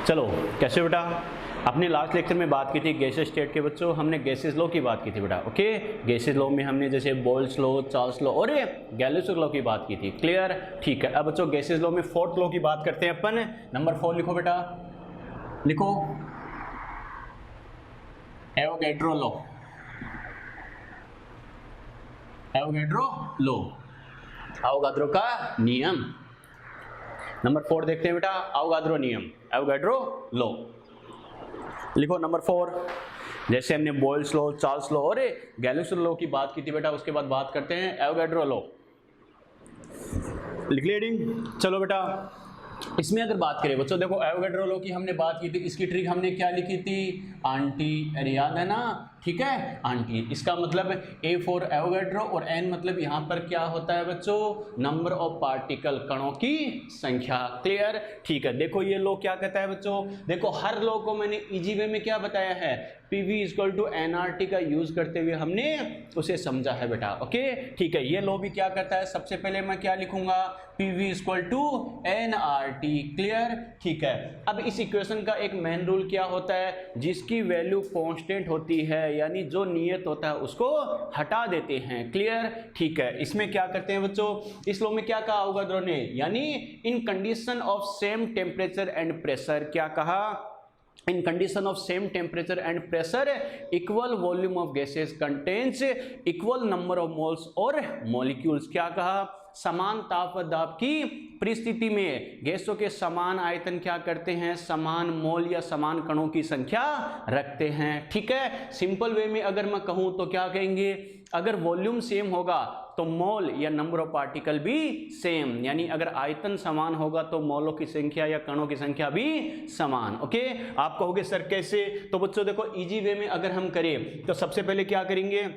चलो कैसे बेटा, अपने लास्ट लेक्चर में बात की थी गैसेस स्टेट के बच्चों, हमने गैसेस लॉ की बात की थी बेटा। ओके, गैसेस लॉ में हमने जैसे बोल्ट्स लॉ, चार्ल्स लॉ और गैलोस लॉ की बात की थी। क्लियर? ठीक है। अब बच्चों गैसेस लॉ में फोर्थ लॉ की बात करते हैं अपन। नंबर 4 लिखो बेटा, लिखो Avogadro law. Avogadro law, Avogadro का नियम। नंबर 4 देखते हैं बेटा, एवोगाड्रो नियम, एवोगाड्रो लॉ। लिखो नंबर 4, जैसे हमने बोल्ट्स लॉ, चार्ल्स लॉ और गैलोस लॉ की बात की थी बेटा, उसके बाद बात करते हैं एवोगाड्रो लॉ। लिख लिया रीडिंग? चलो बेटा, इसमें अगर बात करें बच्चों, देखो एवोगाड्रो लॉ की हमने बात की थी, इसकी ट्रिक हमने क्या लिखी थी? आंटी, अरे याद है ना? ठीक है, आंटी। इसका मतलब ए फॉर एवोगाड्रो और एन मतलब यहाँ पर क्या होता है बच्चों? नंबर ऑफ पार्टिकल, कणों की संख्या। क्लियर? ठीक है। देखो ये लॉ क्या कहता है बच्चों, देखो हर लॉ को मैंने इजी वे में क्या बताया है, पीवी इक्वल टू एनआरटी का यूज करते हुए हमने उसे समझा है बेटा। ओके, ठीक है। ये लॉ भी क्या करता है, सबसे पहले मैं क्या लिखूंगा? PV equal to NRT. Clear? ठीक है। अब इस इक्वेशन का एक मेन रूल क्या होता है, जिसकी वैल्यू कांस्टेंट होती है यानी जो नियत होता है उसको हटा देते हैं। क्लियर? ठीक है। इसमें क्या करते हैं बच्चों, इस लॉ में क्या कहा एवोगाड्रो ने, यानी in condition of same temperature and pressure, क्या कहा? In condition of same temperature and pressure, equal volume of gases contains equal number of moles और molecules। क्या कहा? समान ताप व दाब की परिस्थिति में गैसों के समान आयतन क्या करते हैं? समान मोल या समान कणों की संख्या रखते हैं। ठीक है। सिंपल वे में अगर मैं कहूं तो क्या कहेंगे, अगर वॉल्यूम सेम होगा तो मोल या नंबर ऑफ पार्टिकल भी सेम, यानी अगर आयतन समान होगा तो मोलों की संख्या या कणों की संख्या भी समान। ओके, आप कहोगे सर कैसे? तो बच्चों देखो इजी वे में अगर हम करें तो सबसे पहले क्या करेंगे,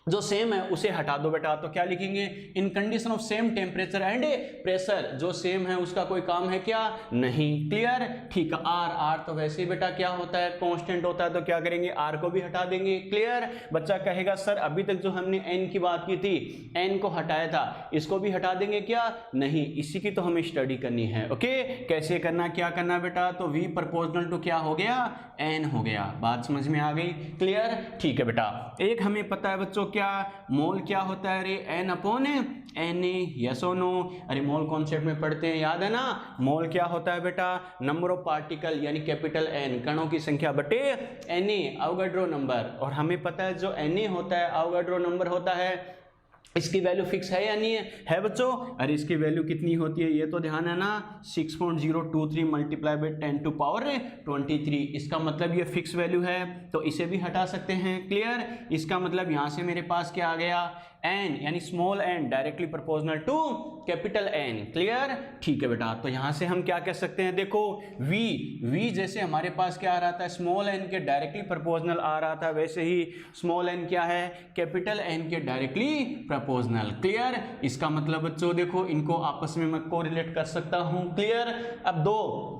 जो सेम है उसे हटा दो बेटा, तो क्या लिखेंगे? In condition of same temperature and pressure, जो सेम है उसका कोई काम है क्या? नहीं। क्लियर? ठीक है। आर, आर तो वैसे ही बेटा क्या होता है? कांस्टेंट होता है, तो क्या करेंगे? आर को भी हटा देंगे। क्लियर? बच्चा कहेगा सर अभी तक जो हमने एन की बात की थी, एन को हटाया था, इसको भी हटा देंगे क्या? नहीं, इसी की तो हमें स्टडी करनी है। ओके, कैसे करना, क्या करना बेटा? तो वी प्रोपोर्शनल टू क्या हो गया? एन हो गया। बात समझ में आ गई? क्लियर? ठीक है बेटा। एक हमें पता है बच्चों क्या, मोल क्या होता है रे? N upon N A. Yes और नो? अरे मोल कॉन्सेप्ट में पढ़ते हैं, याद है ना? मोल क्या होता है बेटा? नंबर ऑफ पार्टिकल यानी कैपिटल एन, कणों की संख्या बटे एन ए, एवोगाड्रो नंबर। और हमें पता है जो एन ए होता है एवोगाड्रो नंबर होता है, इसकी वैल्यू फिक्स है या नहीं है बच्चों? अरे इसकी वैल्यू कितनी होती है ये तो ध्यान है ना, 6.023 मल्टीप्लाई बाई 10 टू पावर 23। इसका मतलब ये फिक्स वैल्यू है, तो इसे भी हटा सकते हैं। क्लियर? इसका मतलब यहां से मेरे पास क्या आ गया? एन यानी small N directly proportional to capital N. Clear? ठीक है बेटा। तो यहां से हम क्या कह सकते हैं, देखो वी, वी जैसे हमारे पास क्या आ रहा था, स्मॉल एन के डायरेक्टली प्रोपोर्शनल आ रहा था, वैसे ही स्मॉल एन क्या है? कैपिटल एन के डायरेक्टली प्रोपोर्शनल। क्लियर? इसका मतलब बच्चों देखो इनको आपस में मैं कोरिलेट कर सकता हूं। क्लियर? अब दो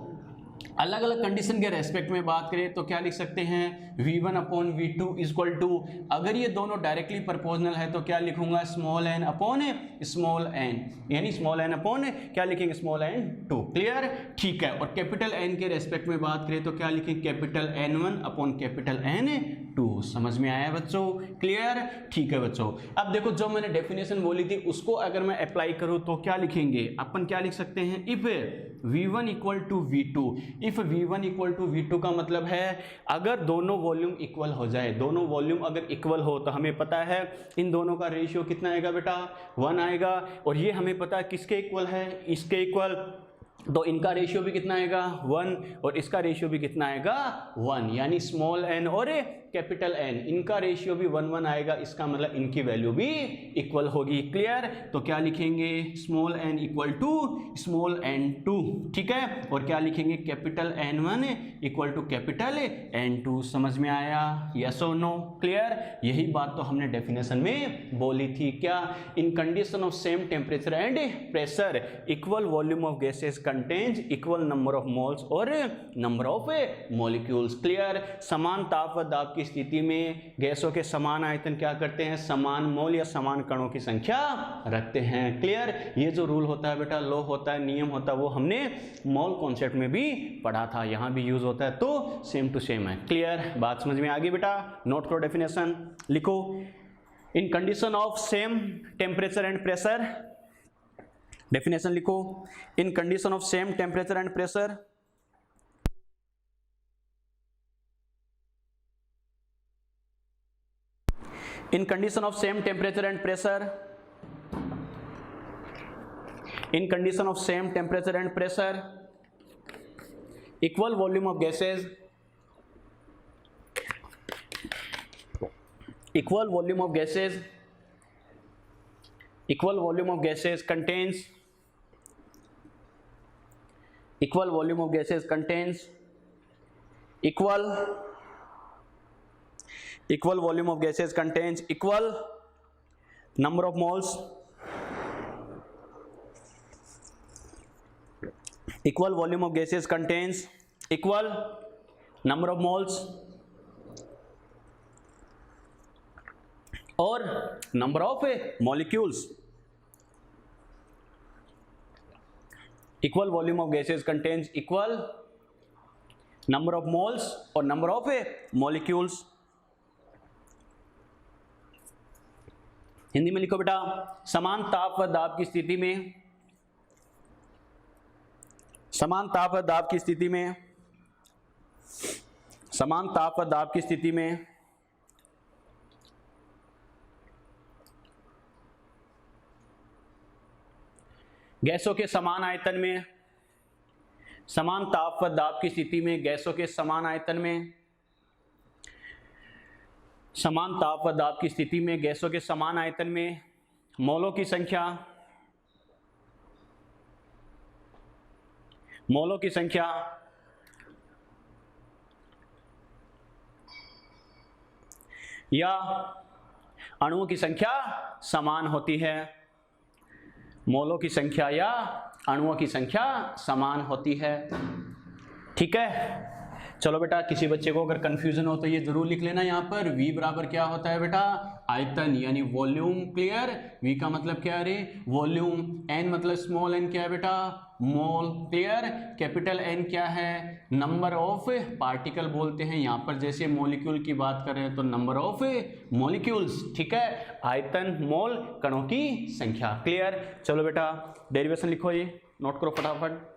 अलग अलग कंडीशन के रेस्पेक्ट में बात करें तो क्या लिख सकते हैं? v1 upon v2 equal to, अगर ये दोनों डायरेक्टली प्रोपोर्शनल है तो क्या लिखूंगा? Small N upon small N, यानी स्मॉल एन अपॉन क्या लिखेंगे? Small N 2। क्लियर? ठीक है। और कैपिटल एन के रेस्पेक्ट में बात करें तो क्या लिखेंगे? Capital n1 upon capital n2। समझ में आया बच्चों? क्लियर? ठीक है बच्चों। अब देखो जो मैंने डेफिनेशन बोली थी उसको अगर मैं अप्लाई करूं तो क्या लिखेंगे अपन? क्या लिख सकते हैं? If v1 equal to v2, if v1 equal to v2 का मतलब है अगर दोनों वॉल्यूम इक्वल हो जाए, दोनों वॉल्यूम अगर इक्वल हो तो हमें पता है इन दोनों का रेशियो कितना आएगा बेटा? 1 आएगा। और ये हमें पता है किसके इक्वल है? इसके इक्वल, तो इनका रेशियो भी कितना आएगा? 1, और इसका रेशियो भी कितना आएगा? 1, यानी स्मॉल एन और कैपिटल एन, इनका रेशियो भी 1 1 आएगा। इसका मतलब इनकी वैल्यू भी इक्वल होगी। क्लियर? तो क्या लिखेंगे? Small N equal to small N 2। ठीक है। और क्या लिखेंगे? Capital n1 equal to capital n2। समझ में आया? यस और नो? क्लियर? यही बात तो हमने डेफिनेशन में बोली थी। क्या? In condition of same temperature and pressure equal volume of gases contains equal number of moles और नंबर ऑफ मॉलिक्यूल्स। क्लियर। समान ताप व दाब की स्थिति में गैसों के समान आयतन क्या करते हैं, समान मोल या समान कणों की संख्या रखते हैं। क्लियर। ये जो रूल होता है बेटा, लॉ होता है, नियम होता है, वो हमने मोल कॉन्सेप्ट में भी पढ़ा था, यहां भी यूज होता है, तो सेम टू सेम है। क्लियर। बात समझ में आ गई बेटा। नोट करो डेफिनेशन, लिखो। In condition of same temperature and pressure, definition लिखो। In condition of same temperature and pressure, in condition of same temperature and pressure, in condition of same temperature and pressure, equal volume of gases, equal volume of gases, equal volume of gases contains, equal volume of gases contains equal volume of gases contains equal number of moles, equal volume of gases contains equal number of moles और number of molecules। equal volume of gases contains equal number of moles और number of molecules। Hindi में लिखो बेटा। समान ताप व दाब की स्थिति में, समान ताप व दाब की स्थिति में, समान ताप व दाब की स्थिति में गैसों के समान आयतन में, समान ताप व दाब की स्थिति में गैसों के समान आयतन में, समान ताप व दाब की स्थिति में गैसों के समान आयतन में मोलों की संख्या, मोलों की संख्या या अणुओं की संख्या समान होती है, मोलों की संख्या या अणुओं की संख्या समान होती है। ठीक है। चलो बेटा, किसी बच्चे को अगर कंफ्यूजन हो तो ये जरूर लिख लेना यहाँ पर। V बराबर क्या होता है बेटा, आयतन यानी वॉल्यूम। क्लियर। V का मतलब क्या है रे, वॉल्यूम। N मतलब स्मॉल n क्या है बेटा, मोल। क्लियर। कैपिटल N क्या है, नंबर ऑफ पार्टिकल बोलते हैं, यहाँ पर जैसे मॉलिक्यूल की बात कर रहे हैं तो नंबर ऑफ मॉलिक्यूल्स। ठीक है। आयतन मोल कणों की संख्या। क्लियर। चलो बेटा डेरिवेशन लिखो, ये नोट करो फटाफट।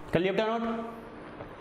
कर लिया बेटा नोट,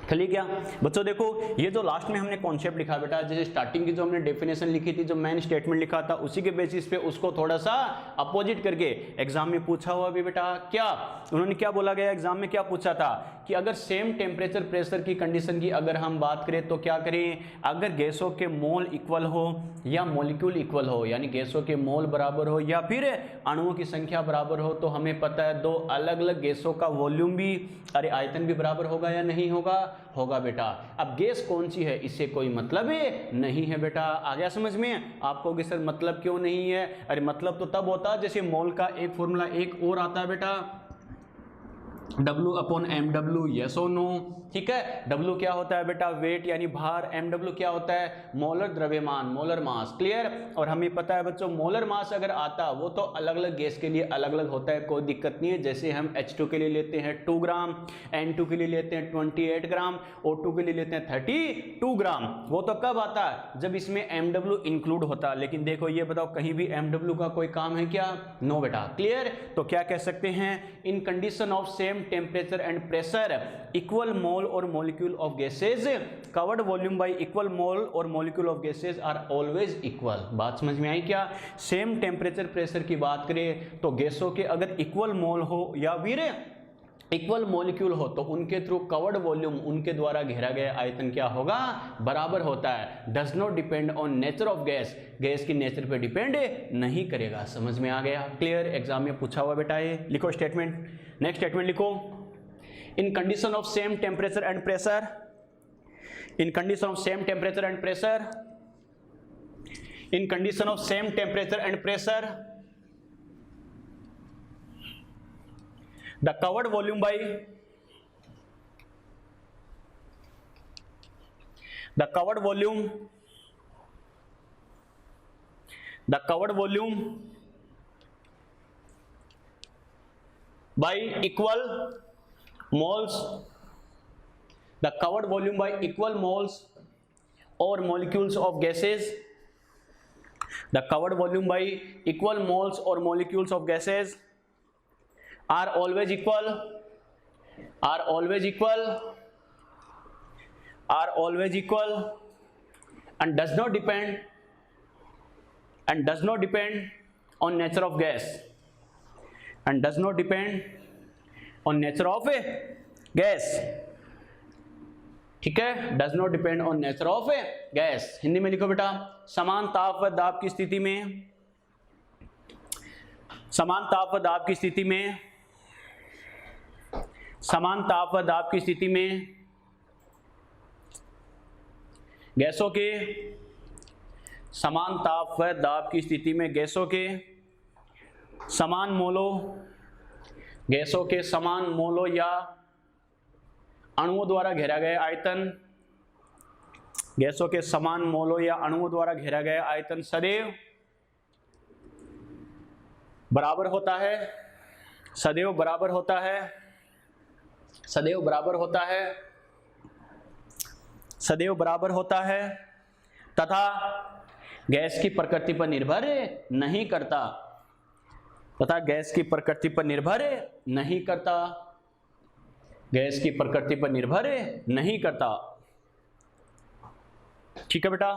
कर लिया क्या बच्चों। देखो ये जो लास्ट में हमने कॉन्सेप्ट लिखा बेटा, जैसे स्टार्टिंग की जो हमने डेफिनेशन लिखी थी, जो मेन स्टेटमेंट लिखा था, उसी के बेसिस पे उसको थोड़ा सा अपोजिट करके एग्जाम में पूछा हुआ भी बेटा। क्या उन्होंने क्या बोला गया एग्जाम में, क्या पूछा था कि अगर सेम टेम्परेचर प्रेशर की कंडीशन की अगर हम बात करें तो क्या करें, अगर गैसों के मोल इक्वल हो या मॉलिक्यूल इक्वल हो, यानी गैसों के मोल बराबर हो या फिर अणुओं की संख्या बराबर हो, तो हमें पता है दो अलग अलग गैसों का वॉल्यूम भी, अरे आयतन भी बराबर होगा या नहीं होगा, होगा बेटा। अब गैस कौन सी है इससे कोई मतलब नहीं है बेटा। आ गया समझ में आपको कि सर मतलब क्यों नहीं है, अरे मतलब तो तब होता जैसे मोल का एक फॉर्मूला एक और आता है बेटा, W upon M W, yes और नो, ठीक है। W क्या होता है बेटा, वेट यानी भार, MW क्या होता है, मोलर द्रव्यमान, मोलर मास, क्लियर। और हमें पता है बच्चों मोलर मास अगर आता वो तो अलग अलग गैस के लिए अलग अलग होता है, कोई दिक्कत नहीं है। जैसे हम H2 के लिए लेते हैं 2 ग्राम, N2 के लिए लेते हैं 28 ग्राम, O2 के लिए लेते हैं 32 ग्राम, वो तो कब आता है जब इसमें MW इंक्लूड होता है। लेकिन देखो ये बताओ कहीं भी MW का कोई काम है क्या, नो बेटा, क्लियर। तो क्या कह सकते हैं, in condition of same temperature and pressure equal mole और molecule of gases covered volume by equal mole और molecule of gases are always equal. बात समझ में आई क्या, सेम टेम्परेचर प्रेशर की बात करें तो गैसों के अगर इक्वल मोल हो या फिर इक्वल मॉलिक्यूल हो तो उनके थ्रू कवर्ड वॉल्यूम, उनके द्वारा घेरा गया आयतन क्या होगा, बराबर होता है। Does not depend on nature of gas, gas की नेचर पे डिपेंड नहीं करेगा। समझ में आ गया, क्लियर। एग्जाम में पूछा हुआ बेटा, ये लिखो स्टेटमेंट, नेक्स्ट स्टेटमेंट लिखो। In condition of same temperature and pressure, in condition of same temperature and pressure, in condition of same temperature and pressure the covered volume by the covered volume by equal moles, the covered volume by equal moles or molecules of gases, the covered volume by equal moles or molecules of gases are always equal, are always equal, are always equal and does not depend, and does not depend on nature of gas, and does not depend on nature of a gas, ठीक है, does not depend on nature of A gas. Hindi में लिखो बेटा, समान ताप व दाब की स्थिति में, समान ताप व दाब की स्थिति में, समान ताप व दाब की स्थिति में गैसों के, समान ताप व दाब की स्थिति में गैसों के समान मोलों, गैसों के समान मोलों या अणुओं द्वारा घेरा गया आयतन, गैसों के समान मोलों या अणुओं द्वारा घेरा गया आयतन सदैव बराबर होता है, सदैव बराबर होता है, सदैव बराबर होता है, सदैव बराबर होता है तथा गैस की प्रकृति पर निर्भर नहीं करता, तथा गैस की प्रकृति पर निर्भर नहीं करता, गैस की प्रकृति पर निर्भर नहीं करता। ठीक है बेटा,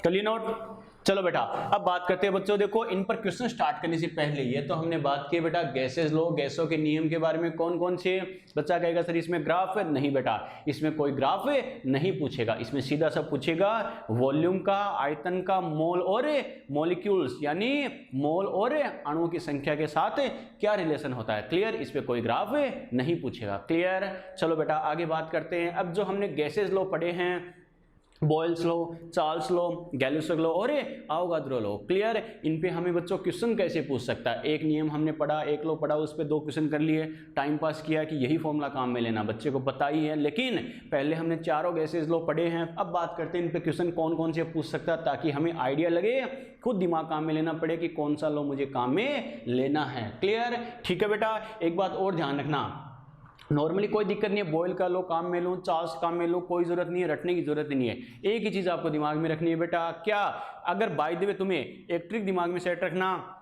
कर लिए नोट। चलो बेटा अब बात करते हैं बच्चों, देखो इन पर क्वेश्चन स्टार्ट करने से पहले ये तो हमने बात की बेटा गैसेस लो, गैसों के नियम के बारे में, कौन कौन से। बच्चा कहेगा सर इसमें ग्राफ है, नहीं बेटा इसमें कोई ग्राफ नहीं पूछेगा, इसमें सीधा सा पूछेगा वॉल्यूम का, आयतन का, मोल और मॉलिक्यूल्स यानी मोल और अणुओं की संख्या के साथ क्या रिलेशन होता है, क्लियर। इस पर कोई ग्राफ नहीं पूछेगा, क्लियर। चलो बेटा आगे बात करते हैं। अब जो हमने गैसेस लो पढ़े हैं, बॉयल्स लो, चार्ल्स लो, गैलिलियो लो और अवोगाद्रो लो, क्लियर। इन पे हमें बच्चों क्वेश्चन कैसे पूछ सकता है, एक नियम हमने पढ़ा, एक लो पढ़ा, उस पर 2 क्वेश्चन कर लिए, टाइम पास किया कि यही फॉर्मूला काम में लेना, बच्चे को पता ही है। लेकिन पहले हमने चारों गैसेज लो पढ़े हैं, अब बात करते हैं इन पे क्वेश्चन कौन कौन से पूछ सकता है, ताकि हमें आइडिया लगे, खुद दिमाग काम में लेना पड़े कि कौन सा लो मुझे काम में लेना है, क्लियर। ठीक है बेटा, एक बात और ध्यान रखना, नॉर्मली कोई दिक्कत नहीं है, बॉयल का लो काम में लो, चार्ल्स काम में लो, कोई जरूरत नहीं है, रटने की जरूरत नहीं है। एक ही चीज आपको दिमाग में रखनी है बेटा, क्या, अगर बाय द वे तुम्हें एक ट्रिक दिमाग में सेट रखना,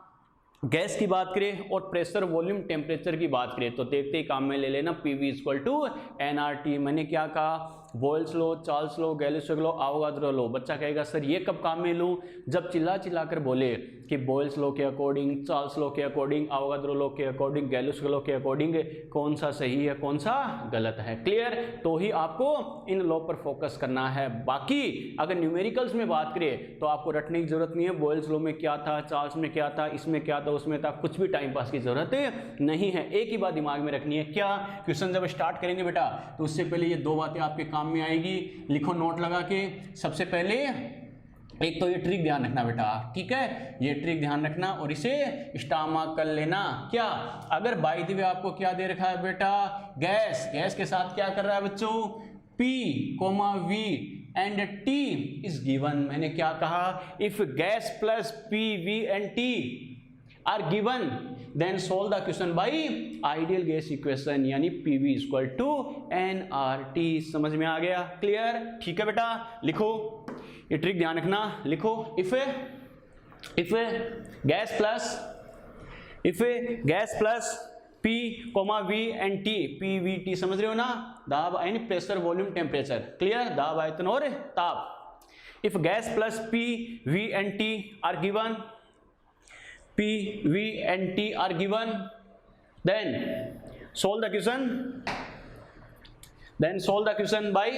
गैस की बात करें और प्रेशर, वॉल्यूम, टेम्परेचर की बात करें तो देखते ही काम में ले लेना PV = nRT। मैंने क्या कहा, बॉयल्स लो, चार्ल्स लो, गैलिलियो लो, अवोगाद्रो लो। बच्चा कहेगा सर ये कब काम में लूँ, जब चिल्ला चिल्ला कर बोले कि बॉयल्स लो के अकॉर्डिंग, चार्ल्स लो के अकॉर्डिंग, अवोगाद्रो लो के अकॉर्डिंग, गैलिलियो लो के अकॉर्डिंग कौन सा सही है कौन सा गलत है, क्लियर। तो ही आपको इन लॉ पर फोकस करना है। बाकी अगर न्यूमेरिकल्स में बात करें तो आपको रटने की जरूरत नहीं है, बॉयल्स लो में क्या था, चार्ल्स में क्या था, इसमें क्या था, उसमें था, कुछ भी टाइम पास की जरूरत नहीं है। एक ही बात दिमाग में रखनी है, क्या, क्वेश्चन जब स्टार्ट करेंगे बेटा तो उससे पहले ये 2 बातें आपके काम में आएगी, लिखो नोट लगा के। सबसे पहले एक तो ये ट्रिक ध्यान रखना बेटा, ठीक है, ये ट्रिक ध्यान रखना और इसे स्टामा कर लेना। क्या, अगर बाय द वे आपको क्या दे रखा है बेटा, गैस, गैस के साथ क्या कर रहा है बच्चों, P, V and T is given. मैंने क्या कहा, if gas plus P, V and T are given then solve the question by ideal gas equation, यानी PV इक्वल टू nRT। समझ में आ गया, क्लियर, ठीक है बेटा। लिखो ये ट्रिक ध्यान रखना, लिखो if gas plus P, V and T, PVT समझ रहे हो ना, दाब यानी प्रेशर वॉल्यूम टेम्परेचर, क्लियर, दाब आयतन और ताप। If gas plus P, V and T are given, P, V and T are given, then solve the question by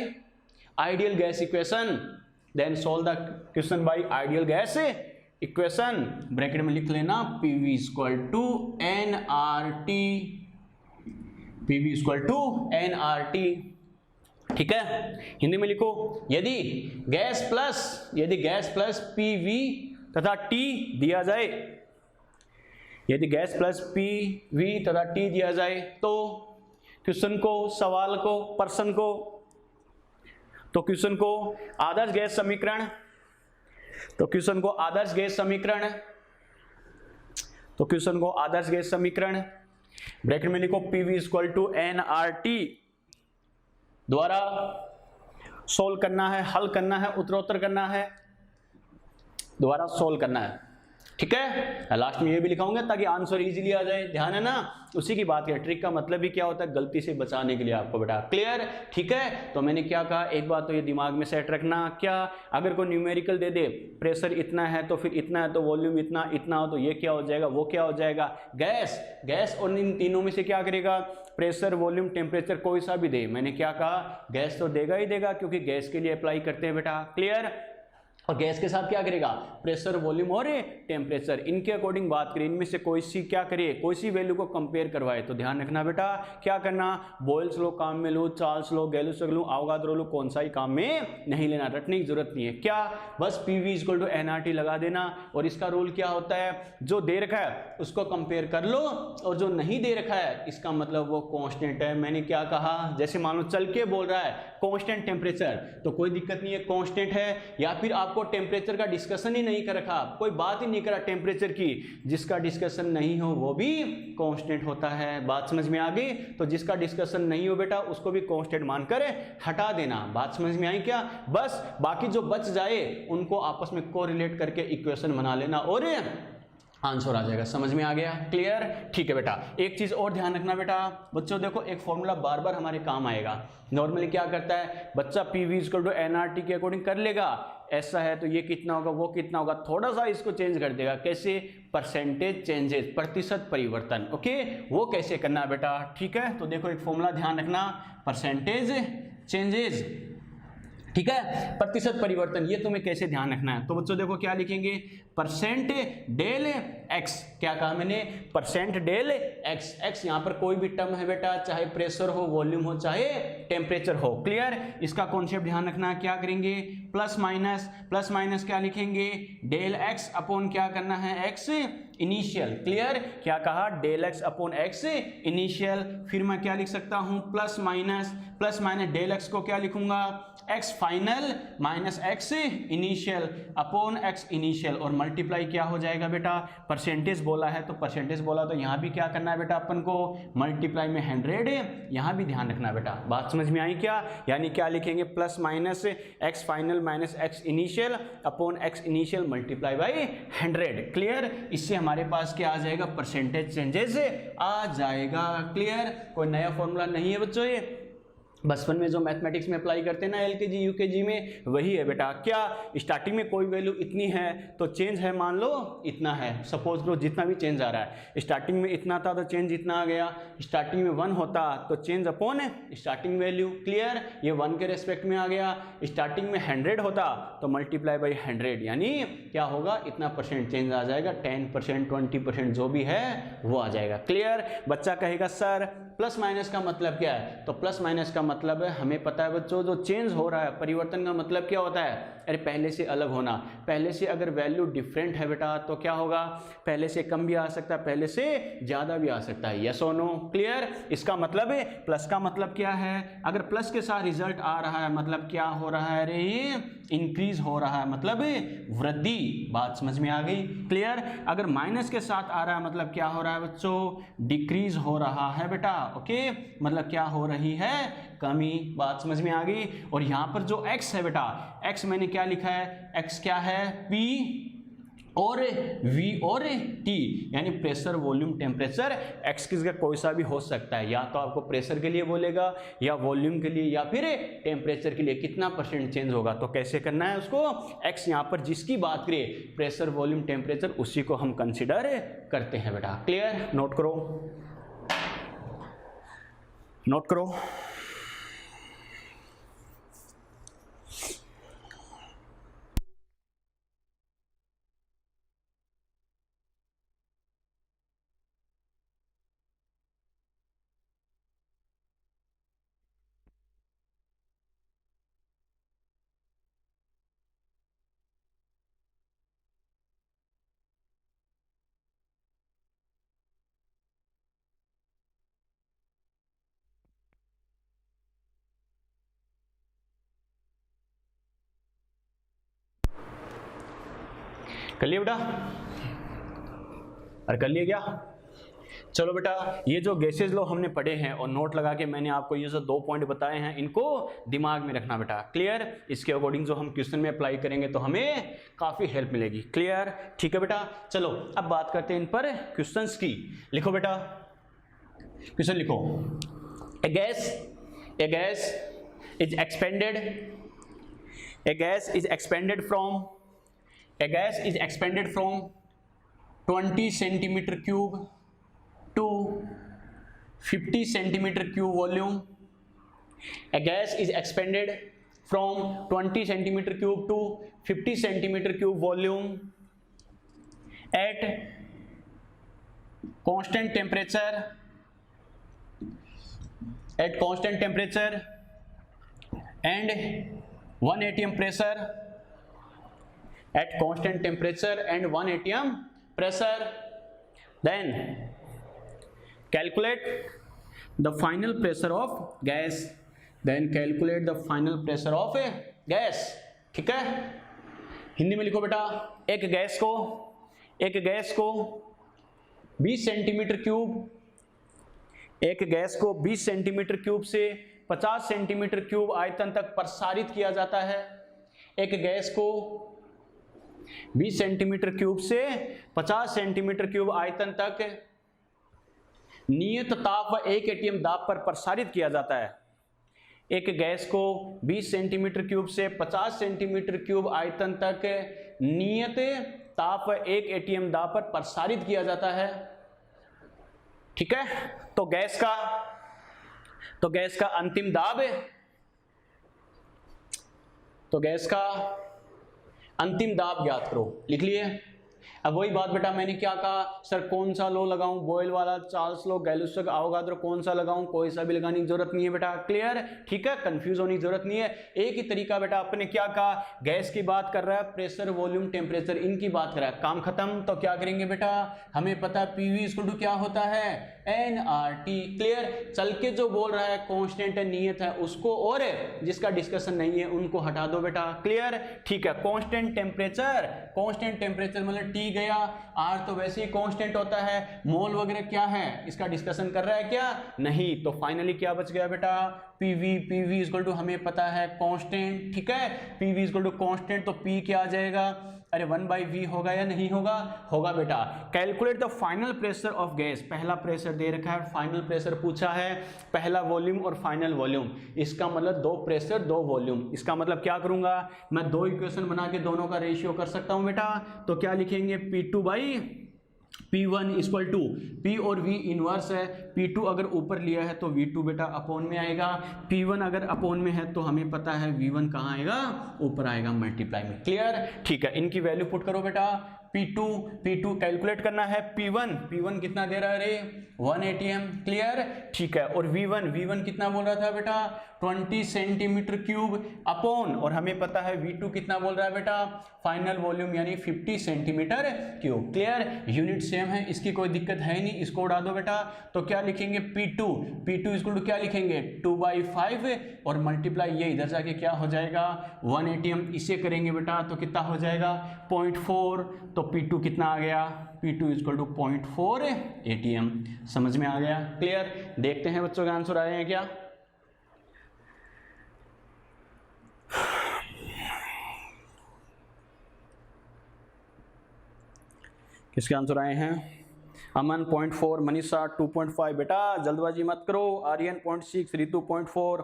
ideal gas equation, then solve the question by ideal gas equation. Bracket में लिख लेना PV equal to nRT, PV equal to nRT, ठीक है। हिंदी में लिखो, यदि gas plus PV तथा T दिया जाए, यदि गैस प्लस PV तथा T दिया जाए तो क्वेश्चन को, सवाल को, पर्सन को, तो क्वेश्चन को आदर्श गैस समीकरण, ब्रैकेट में लिखो PV इक्वल टू nRT द्वारा सोल्व करना है, हल करना है, उत्तरोत्तर करना है, द्वारा सोल्व करना है, ठीक है। लास्ट में ये भी लिखाऊंगा ताकि आंसर इजीली आ जाए, ध्यान है ना, उसी की बात है। ट्रिक का मतलब भी क्या होता है, गलती से बचाने के लिए आपको बेटा, क्लियर, ठीक है। तो मैंने क्या कहा, एक बात तो ये दिमाग में सेट रखना, क्या, अगर कोई न्यूमेरिकल दे दे, प्रेशर इतना है तो फिर इतना है, तो वॉल्यूम इतना हो तो ये क्या हो जाएगा, वो क्या हो जाएगा, गैस और इन तीनों में से क्या करेगा, प्रेशर, वॉल्यूम, टेम्परेचर कोई सा भी दे, मैंने क्या कहा, गैस तो देगा ही देगा, क्योंकि गैस के लिए अप्लाई करते हैं बेटा, क्लियर। और गैस के साथ क्या करेगा, प्रेशर, वॉल्यूम और टेम्परेचर, इनके अकॉर्डिंग बात करें, इनमें से कोई सी क्या करे, कोई सी वैल्यू को कंपेयर करवाए। तो ध्यान रखना बेटा, क्या करना, बॉयल्स लॉ काम में लो, Charles law, Gay-Lussac law, Avogadro law, कौन सा ही काम में नहीं लेना, रटने की जरूरत नहीं है। क्या, बस PV इक्वल टू nRT लगा देना, और इसका रूल क्या होता है, जो दे रखा है उसको कंपेयर कर लो, और जो नहीं दे रखा है इसका मतलब वो कांस्टेंट है। मैंने क्या कहा, जैसे मान लो चल के बोल रहा है कांस्टेंट टेम्परेचर, तो कोई दिक्कत नहीं है, कांस्टेंट है। या फिर आपको टेम्परेचर का डिस्कशन ही नहीं कर रखा, कोई बात ही नहीं करा टेम्परेचर की, जिसका डिस्कशन नहीं हो वो भी कांस्टेंट होता है। बात समझ में आ गई, तो जिसका डिस्कशन नहीं हो बेटा उसको भी कांस्टेंट मानकर हटा देना। बात समझ में आई क्या, बस बाकी जो बच जाए उनको आपस में कोरिलेट करके इक्वेशन बना लेना और आंसर आ जाएगा। समझ में आ गया, क्लियर, ठीक है बेटा। एक चीज और ध्यान रखना बेटा, बच्चों देखो एक फॉर्मूला बार बार हमारे काम आएगा। नॉर्मली क्या करता है बच्चा, PV इक्वल टू nRT के अकॉर्डिंग कर लेगा, ऐसा है तो ये कितना होगा, वो कितना होगा, थोड़ा सा इसको चेंज कर देगा। कैसे, परसेंटेज चेंजेस, प्रतिशत परिवर्तन, ओके, वो कैसे करना है बेटा, ठीक है। तो देखो एक फॉर्मूला ध्यान रखना, परसेंटेज चेंजेस, ठीक है, प्रतिशत परिवर्तन, ये तुम्हें कैसे ध्यान रखना है। तो बच्चों देखो क्या लिखेंगे, परसेंट डेल एक्स, क्या कहा मैंने, परसेंट डेल एक्स, एक्स यहाँ पर कोई भी टर्म है बेटा, चाहे प्रेशर हो, वॉल्यूम हो, चाहे टेम्परेचर हो, क्लियर। इसका कॉन्सेप्ट ध्यान रखना, क्या करेंगे, प्लस माइनस क्या लिखेंगे, डेल एक्स अपॉन क्या करना है, एक्स इनिशियल, क्लियर। क्या कहा, del X upon X initial. फिर मैं क्या लिख सकता हूं, प्लस माइनस डेल एक्स को क्या लिखूंगा, x final minus x initial upon X initial, और मल्टीप्लाई क्या हो जाएगा बेटा, परसेंटेज बोला है तो परसेंटेज बोला, तो यहां भी क्या करना है बेटा अपन को, मल्टीप्लाई में 100, यहां भी ध्यान रखना बेटा। बात समझ में आई क्या, यानी क्या लिखेंगे, plus minus x final minus x initial upon X initial multiply by 100, clear. इससे हमारे पास क्या आ जाएगा, परसेंटेज चेंजेस आ जाएगा, क्लियर। कोई नया फॉर्मूला नहीं है बच्चों, ये बचपन में जो मैथमेटिक्स में अप्लाई करते हैं ना, LKG UKG में, वही है बेटा। क्या, स्टार्टिंग में कोई वैल्यू इतनी है तो चेंज है मान लो इतना है, सपोज लो जितना भी चेंज आ रहा है, स्टार्टिंग में इतना था तो चेंज इतना आ गया, स्टार्टिंग में 1 होता तो change upon starting value, clear, ये 1 के रेस्पेक्ट में आ गया। स्टार्टिंग में 100 होता तो मल्टीप्लाई बाई 100, यानी क्या होगा, इतना परसेंट चेंज आ जाएगा, 10%, 20% जो भी है वो आ जाएगा, क्लियर। बच्चा कहेगा सर प्लस माइनस का मतलब क्या है, तो प्लस माइनस का मतलब है, हमें पता है बच्चों, जो चेंज हो रहा है, परिवर्तन का मतलब क्या होता है, अरे पहले से अलग होना, पहले से अगर वैल्यू डिफरेंट है बेटा तो क्या होगा, पहले से कम भी आ सकता है, पहले से ज़्यादा भी आ सकता है। यस और नो, क्लियर। इसका मतलब है प्लस का मतलब क्या है, अगर प्लस के साथ रिजल्ट आ रहा है मतलब क्या हो रहा है, अरे ये इंक्रीज हो रहा है, मतलब वृद्धि। बात समझ में आ गई, क्लियर। अगर माइनस के साथ आ रहा है मतलब क्या हो रहा है बच्चों, डिक्रीज हो रहा है बेटा, ओके, मतलब क्या हो रही है, कमी। बात समझ में आ गई। और यहाँ पर जो x है बेटा, x मैंने क्या लिखा है, x क्या है, P और V और T, यानी प्रेशर, वॉल्यूम, टेम्परेचर। x की जगह कोई सा भी हो सकता है, या तो आपको प्रेशर के लिए बोलेगा, या वॉल्यूम के लिए, या फिर टेम्परेचर के लिए, कितना % चेंज होगा। तो कैसे करना है उसको, x यहाँ पर जिसकी बात करें, प्रेशर, वॉल्यूम, टेम्परेचर, उसी को हम कंसिडर करते हैं बेटा। क्लियर, नोट करो, नोट करो। कर लिए बेटा, अरे कर लिए क्या। चलो बेटा, ये जो गैसेज लॉ हमने पढ़े हैं और नोट लगा के मैंने आपको ये जो 2 पॉइंट बताए हैं, इनको दिमाग में रखना बेटा। क्लियर। इसके अकॉर्डिंग जो हम क्वेश्चन में अप्लाई करेंगे तो हमें काफी हेल्प मिलेगी। क्लियर, ठीक है बेटा। चलो अब बात करते हैं इन पर क्वेश्चंस की। लिखो बेटा, क्वेश्चन लिखो। A gas is expanded, a gas is expanded from, a gas is expanded from 20 centimeter cube to 50 centimeter cube volume. A gas is expanded from 20 centimeter cube to 50 centimeter cube volume at constant temperature, and 1 atm pressure, at constant temperature and 1 atm pressure. Then calculate the final pressure of gas, then calculate the final pressure of a gas। ठीक है, हिंदी में लिखो बेटा। एक gas को 20 centimetre cube, एक gas को 20 centimetre cube से 50 सेंटीमीटर क्यूब आयतन तक प्रसारित किया जाता है। एक गैस को 20 सेंटीमीटर क्यूब से 50 सेंटीमीटर क्यूब आयतन तक नियत ताप व 1 एटीएम दाब पर प्रसारित किया जाता है। एक गैस को 20 सेंटीमीटर क्यूब से 50 सेंटीमीटर क्यूब आयतन तक नियत ताप व 1 एटीएम दाब पर प्रसारित किया जाता है। ठीक है, तो गैस का अंतिम दाब, तो गैस का अंतिम दाब ज्ञात करो। लिख लिए। अब वही बात बेटा, मैंने क्या कहा, सर कौन सा लॉ लगाऊं, बॉयल वाला, Charles law, Gay-Lussac law, Avogadro, कौन सा लगाऊं, कोई सा भी लगाने की जरूरत नहीं है बेटा। क्लियर, ठीक है, कंफ्यूज होने की जरूरत नहीं है। एक ही तरीका बेटा, अपने क्या कहा, गैस की बात कर रहा है, प्रेशर, वॉल्यूम, टेम्परेचर, इनकी बात कर रहा है, काम खत्म। तो क्या करेंगे बेटा, हमें पता है पीवी इक्वल टू क्या होता है, एनआरटी। क्लियर, चल के जो बोल रहा है कांस्टेंट है, नियत है, उसको, और जिसका डिस्कशन नहीं है उनको हटा दो बेटा। क्लियर, ठीक है। कांस्टेंट टेम्परेचर मतलब टी गया, आर तो वैसे ही कांस्टेंट होता है, मोल वगैरह क्या है, इसका डिस्कशन कर रहा है क्या, नहीं। तो फाइनली क्या बच गया बेटा, पीवी इक्वल टू हमें पता है कांस्टेंट। ठीक है, पीवी इक्वल टू कांस्टेंट, तो पी क्या आ जाएगा, अरे 1/v होगा या नहीं होगा, होगा बेटा। Calculate the final pressure of gas, पहला प्रेशर दे रखा है, फाइनल प्रेशर पूछा है, पहला वॉल्यूम और फाइनल वॉल्यूम, इसका मतलब 2 प्रेशर 2 वॉल्यूम। इसका मतलब क्या करूंगा मैं, 2 इक्वेशन बना के दोनों का रेशियो कर सकता हूं बेटा। तो क्या लिखेंगे, P2/P1 इक्वल टू, P और V इनवर्स है, P2 अगर ऊपर लिया है तो V2 बेटा अपोन में आएगा, P1 अगर अपोन में है तो हमें पता है V1 कहाँ आएगा, ऊपर आएगा, मल्टीप्लाई में। क्लियर, ठीक है। इनकी वैल्यू पुट करो बेटा, P2 कैलकुलेट करना है, P1 कितना दे रहा है रे 1 ATM, क्लियर, ठीक है। और V1 कितना बोल रहा था बेटा 20 सेंटीमीटर क्यूब अपॉन, और हमें पता है V2 कितना बोल रहा है बेटा फाइनल वॉल्यूम यानी 50 centimetre cube, clear. Unit same है, इसकी कोई दिक्कत है नहीं, इसको उड़ा दो बेटा। तो क्या लिखेंगे P2 इक्वल टू क्या लिखेंगे 2/5 और मल्टीप्लाई ये इधर जाके क्या हो जाएगा 1 ATM, इसे करेंगे बेटा तो कितना हो जाएगा 0.4, तो P2 कितना आ गया P2 इक्वल टू 0.4 ATM, समझ में आ गया, क्लियर। देखते हैं बच्चों के आंसर आए हैं क्या। किसके आंसर आए हैं, अमन 0.4, मनीषा 2.5, बेटा जल्दबाजी मत करो, आर्यन 0.6, रितु 0.4,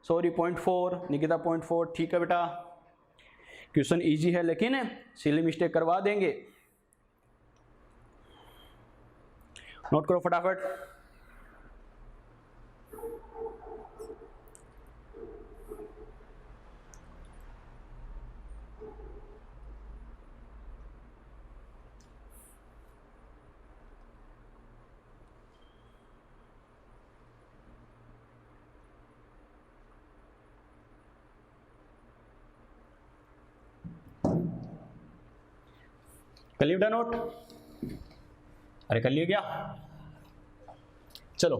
सॉरी 0.4, निकिता 0.4, ठीक है बेटा। क्वेश्चन इजी है लेकिन सिली मिस्टेक करवा देंगे, नोट करो फटाफट। कर लिया बेटा नोट, अरे कर लिया क्या, चलो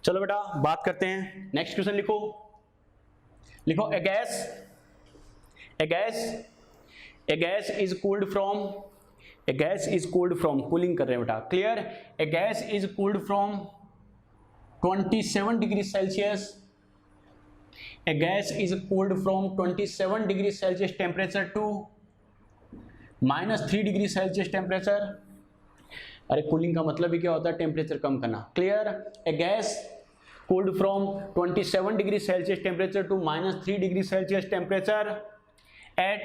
चलो बेटा बात करते हैं, नेक्स्ट क्वेश्चन लिखो a gas is cooled from, cooling कर रहे हैं बेटा, clear. A gas is cooled from 27 degree Celsius, a gas is cooled from 27 degree Celsius temperature to -3 degree Celsius temperature. अरे कूलिंग का मतलब ही क्या होता है, टेम्परेचर कम करना, clear. A gas cooled from 27 degree Celsius temperature to -3 degree Celsius temperature at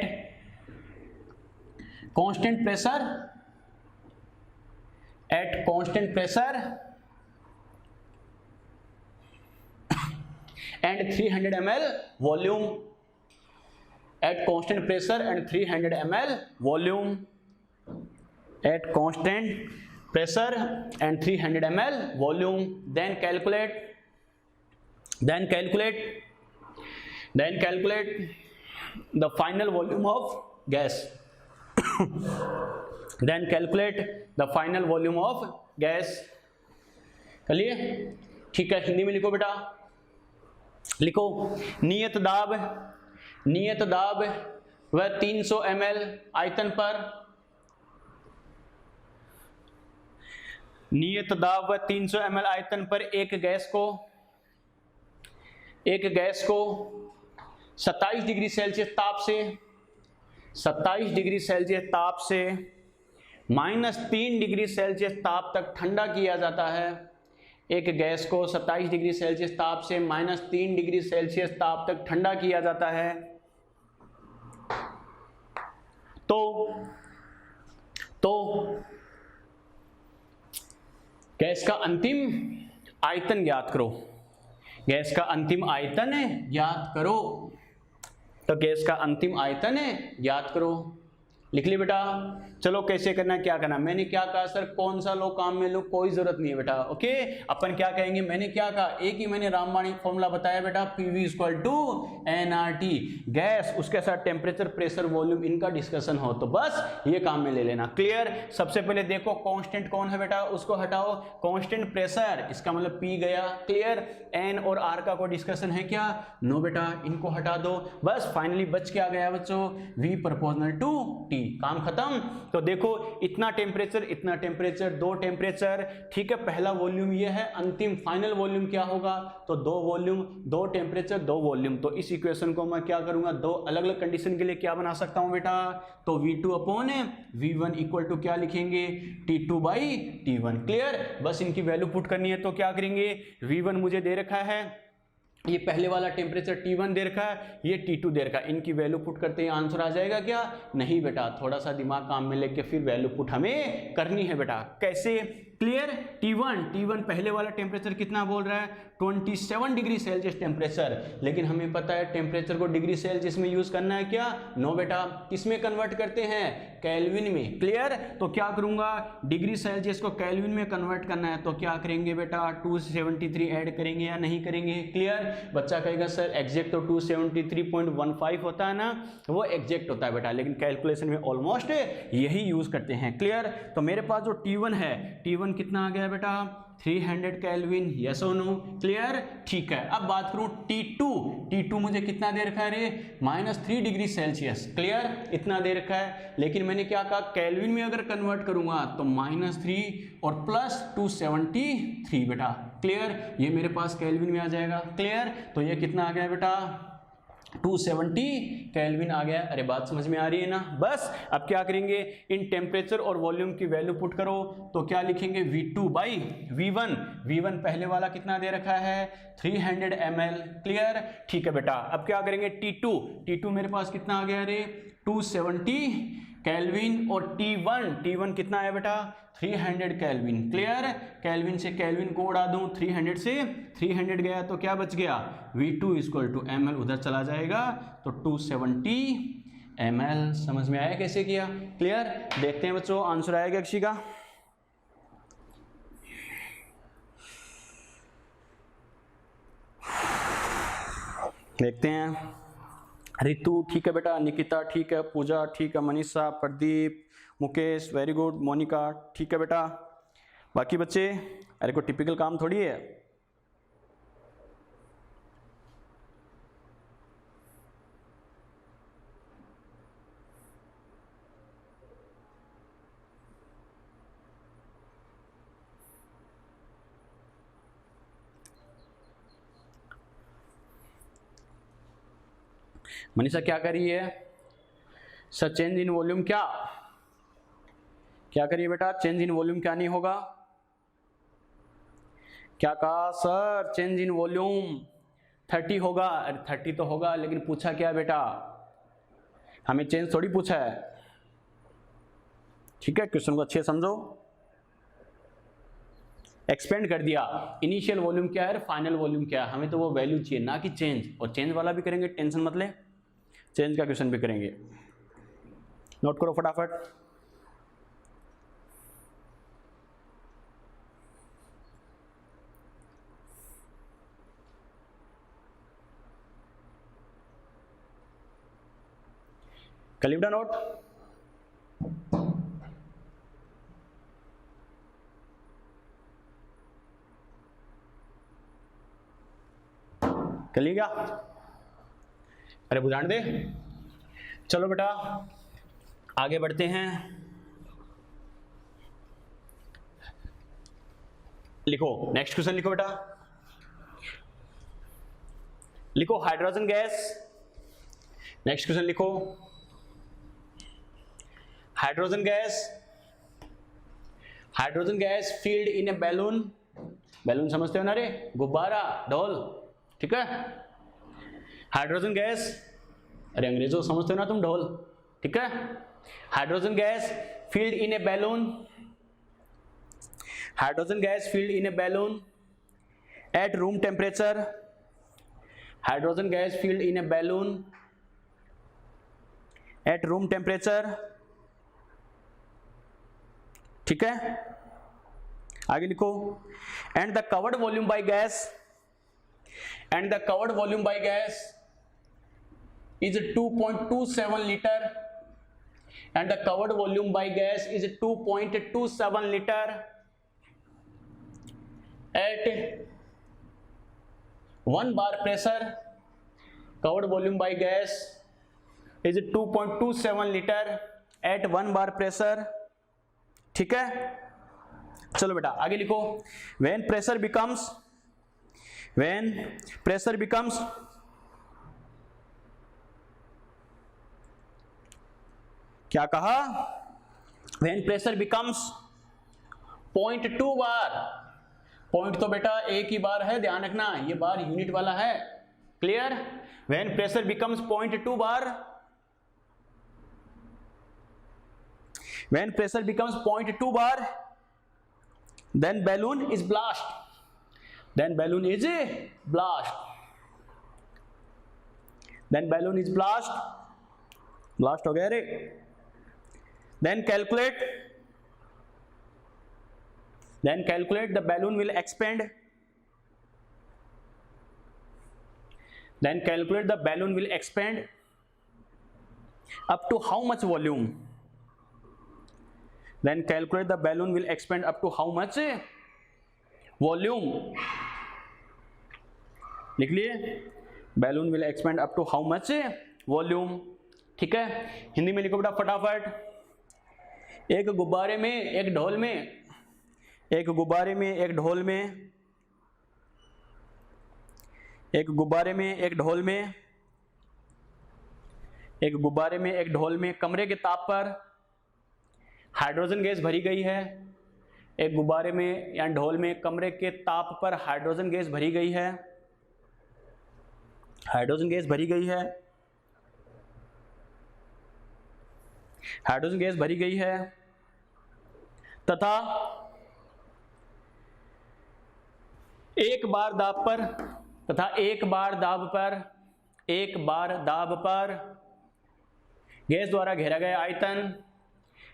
constant pressure and 300 ml volume, at constant pressure and 300 ml volume, at constant pressure and 300 ml volume, then calculate the final volume of gas then calculate the final volume of gas। चलिए ठीक है, हिंदी में लिखो बेटा, लिखो नियत दाब वह 300 ml आयतन पर, नियत दाब व 300 ml आयतन पर एक गैस को 27 डिग्री सेल्सियस ताप से -3 डिग्री सेल्सियस ताप तक ठंडा किया जाता है। एक गैस को 27 डिग्री सेल्सियस ताप से -3 डिग्री सेल्सियस ताप तक ठंडा किया जाता है। तो गैस का अंतिम आयतन ज्ञात करो, गैस का अंतिम आयतन ज्ञात करो, तो गैस का अंतिम आयतन ज्ञात करो। लिख ली बेटा। चलो कैसे करना है, क्या करना, मैंने क्या कहा सर कौन सा लो काम में लो, कोई जरूरत नहीं है बेटा। ओके अपन क्या कहेंगे, मैंने क्या कहा, एक ही मैंने रामबाणी फॉर्मूला बताया बेटा, PV = nRT, गैस उसके साथ टेम्परेचर प्रेशर वॉल्यूम इनका डिस्कशन हो तो बस ये काम में ले लेना। क्लियर। सबसे पहले देखो कांस्टेंट कौन है बेटा, उसको हटाओ, कांस्टेंट प्रेशर इसका मतलब P गया। क्लियर। N और R का कोई डिस्कशन है क्या, नो बेटा, इनको हटा दो। बस फाइनली बच क्या गया बच्चों, V = T, काम खत्म। तो देखो इतना टेम्परेचर दो टेम्परेचर, ठीक है, पहला वॉल्यूम ये है, अंतिम फाइनल वॉल्यूम क्या होगा, तो दो वॉल्यूम दो टेम्परेचर दो वॉल्यूम। तो इस इक्वेशन को मैं क्या करूंगा, दो अलग अलग कंडीशन के लिए क्या बना सकता हूं बेटा, तो V2/V1 = क्या लिखेंगे, T2/T1। क्लियर। बस इनकी वैल्यू पुट करनी है तो क्या करेंगे, V1 मुझे दे रखा है, ये पहले वाला टेम्परेचर T1 दे रखा है, ये T2 दे रखा है, इनकी वैल्यू पुट करते ही आंसर आ जाएगा क्या, नहीं बेटा, थोड़ा सा दिमाग काम में लेके फिर वैल्यू पुट हमें करनी है बेटा। कैसे, क्लियर। T1 पहले वाला टेम्परेचर कितना बोल रहा है 27 डिग्री सेल्सियस टेम्परेचर, लेकिन हमें पता है टेम्परेचर को डिग्री सेल्सियस में यूज करना है क्या, नो बेटा, किसमें कन्वर्ट करते हैं, केल्विन में। क्लियर। तो क्या करूंगा, डिग्री सेल्सियस को केल्विन में कन्वर्ट करना है तो क्या करेंगे बेटा 273 ऐड करेंगे या नहीं करेंगे। क्लियर। बच्चा कहेगा सर एग्जैक्ट तो 273.15 होता है ना, वो एग्जैक्ट होता है बेटा, लेकिन कैलकुलेशन में ऑलमोस्ट यही यूज करते हैं। क्लियर। तो मेरे पास जो T1 है, T1 कितना आ गया बेटा 300 केल्विन, यस और नो। क्लियर। ठीक है। अब बात करूं T2 मुझे कितना दे रखा है रे -3 डिग्री सेल्सियस। क्लियर। इतना दे रखा है, लेकिन मैंने क्या कहा केल्विन में अगर कन्वर्ट करूंगा तो -3 और +273 बेटा। क्लियर। ये मेरे पास केल्विन में आ जाएगा। क्लियर। तो ये कितना आ गया बेटा 270 केल्विन आ गया। अरे बात समझ में आ रही है ना। बस अब क्या करेंगे, इन टेम्परेचर और वॉल्यूम की वैल्यू पुट करो तो क्या लिखेंगे V2 बाई V1 पहले वाला कितना दे रखा है 300 ml। क्लियर। ठीक है बेटा। अब क्या करेंगे T2 मेरे पास कितना आ गया रे 270 केल्विन, और T1 कितना है बेटा 300 केल्विन। क्लियर। केल्विन से केल्विन को उड़ा दूं, 300 से 300 गया तो क्या बच गया V2 = ml, उधर चला जाएगा तो 270 ml। समझ में आया कैसे किया। क्लियर। देखते हैं बच्चों आंसर आएगा किसी का। देखते हैं। रितु ठीक है बेटा, निकिता ठीक है, पूजा ठीक है, मनीषा, प्रदीप, मुकेश वेरी गुड, मोनिका ठीक है बेटा। बाकी बच्चे, अरे कोई टिपिकल काम थोड़ी है। मनीषा क्या कर रही है सर, चेंज इन वॉल्यूम क्या करिए बेटा, चेंज इन वॉल्यूम क्या नहीं होगा, क्या कहा सर चेंज इन वॉल्यूम 30 होगा। अरे 30 तो होगा, लेकिन पूछा क्या बेटा, हमें चेंज थोड़ी पूछा है। ठीक है, क्वेश्चन को अच्छे समझो। एक्सपेंड कर दिया, इनिशियल वॉल्यूम क्या है, फाइनल वॉल्यूम क्या है, हमें तो वो वैल्यू चाहिए ना कि चेंज। और चेंज वाला भी करेंगे, टेंशन मत ले, चेंज का क्वेश्चन भी करेंगे। नोट करो फटाफट। कलिबड़ा नोट। कर लिया? अरे बुझाने दे। चलो बेटा आगे बढ़ते हैं। लिखो नेक्स्ट क्वेश्चन, लिखो बेटा, लिखो हाइड्रोजन गैस। नेक्स्ट क्वेश्चन लिखो हाइड्रोजन गैस फील्ड इन ए बैलून। बैलून समझते हो ना रे, गुब्बारा, ढोल। ठीक है, हाइड्रोजन गैस, अरे अंग्रेजों समझते हो ना तुम, ढोल। ठीक है, hydrogen gas field in A balloon, hydrogen gas field in A balloon at room temperature, hydrogen gas field in A balloon at room temperature. ठीक है, आगे लिखो and the covered volume by gas, and the covered volume by gas is 2.27 liter, and the covered volume by gas is 2.27 liter at 1 bar pressure. Covered volume by gas is 2.27 liter at 1 bar pressure. ठीक है, चलो बेटा आगे लिखो when pressure becomes क्या कहा, when pressure becomes 0.2 bar. Point तो बेटा एक ही बार है, ध्यान रखना, ये बार यूनिट वाला है। Clear, when pressure becomes 0.2 bar, when pressure becomes 0.2 bar then balloon is blast, then balloon is a blast, then balloon is blast हो गया रे। then calculate the balloon will expand, then calculate the balloon will expand up to how much volume, then calculate the balloon will expand up to how much volume, लिख लिए, balloon will expand up to how much volume। ठीक है, हिंदी में लिखो बेटा फटाफट। एक गुब्बारे में एक ढोल में, एक गुब्बारे में एक ढोल में, एक गुब्बारे में एक ढोल में, एक गुब्बारे में एक ढोल में कमरे के ताप पर हाइड्रोजन गैस भरी गई है। एक गुब्बारे में या ढोल में कमरे के ताप पर हाइड्रोजन गैस भरी गई है, हाइड्रोजन गैस भरी गई है, हाइड्रोजन गैस भरी गई है तथा एक बार दाब पर, तथा एक बार दाब पर गैस द्वारा घेरा गया आयतन,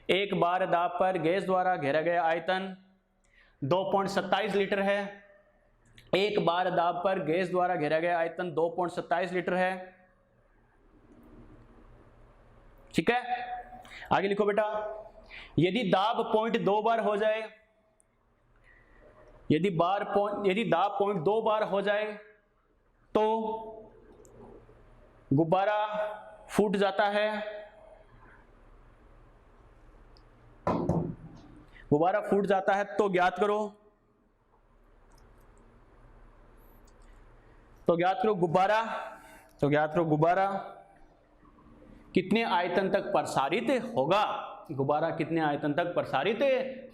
एक बार दाब पर गैस द्वारा घेरा गया आयतन 2.27 लीटर है। एक बार दाब पर गैस द्वारा घेरा गया आयतन 2.27 लीटर है। ठीक है, आगे लिखो बेटा, यदि दाब 0.2 बार हो जाए, यदि दाब 0.2 बार हो जाए तो गुब्बारा फूट जाता है, गुब्बारा फूट जाता है। तो ज्ञात करो, गुब्बारा कितने आयतन तक प्रसारित होगा, गुब्बारा कितने आयतन तक प्रसारित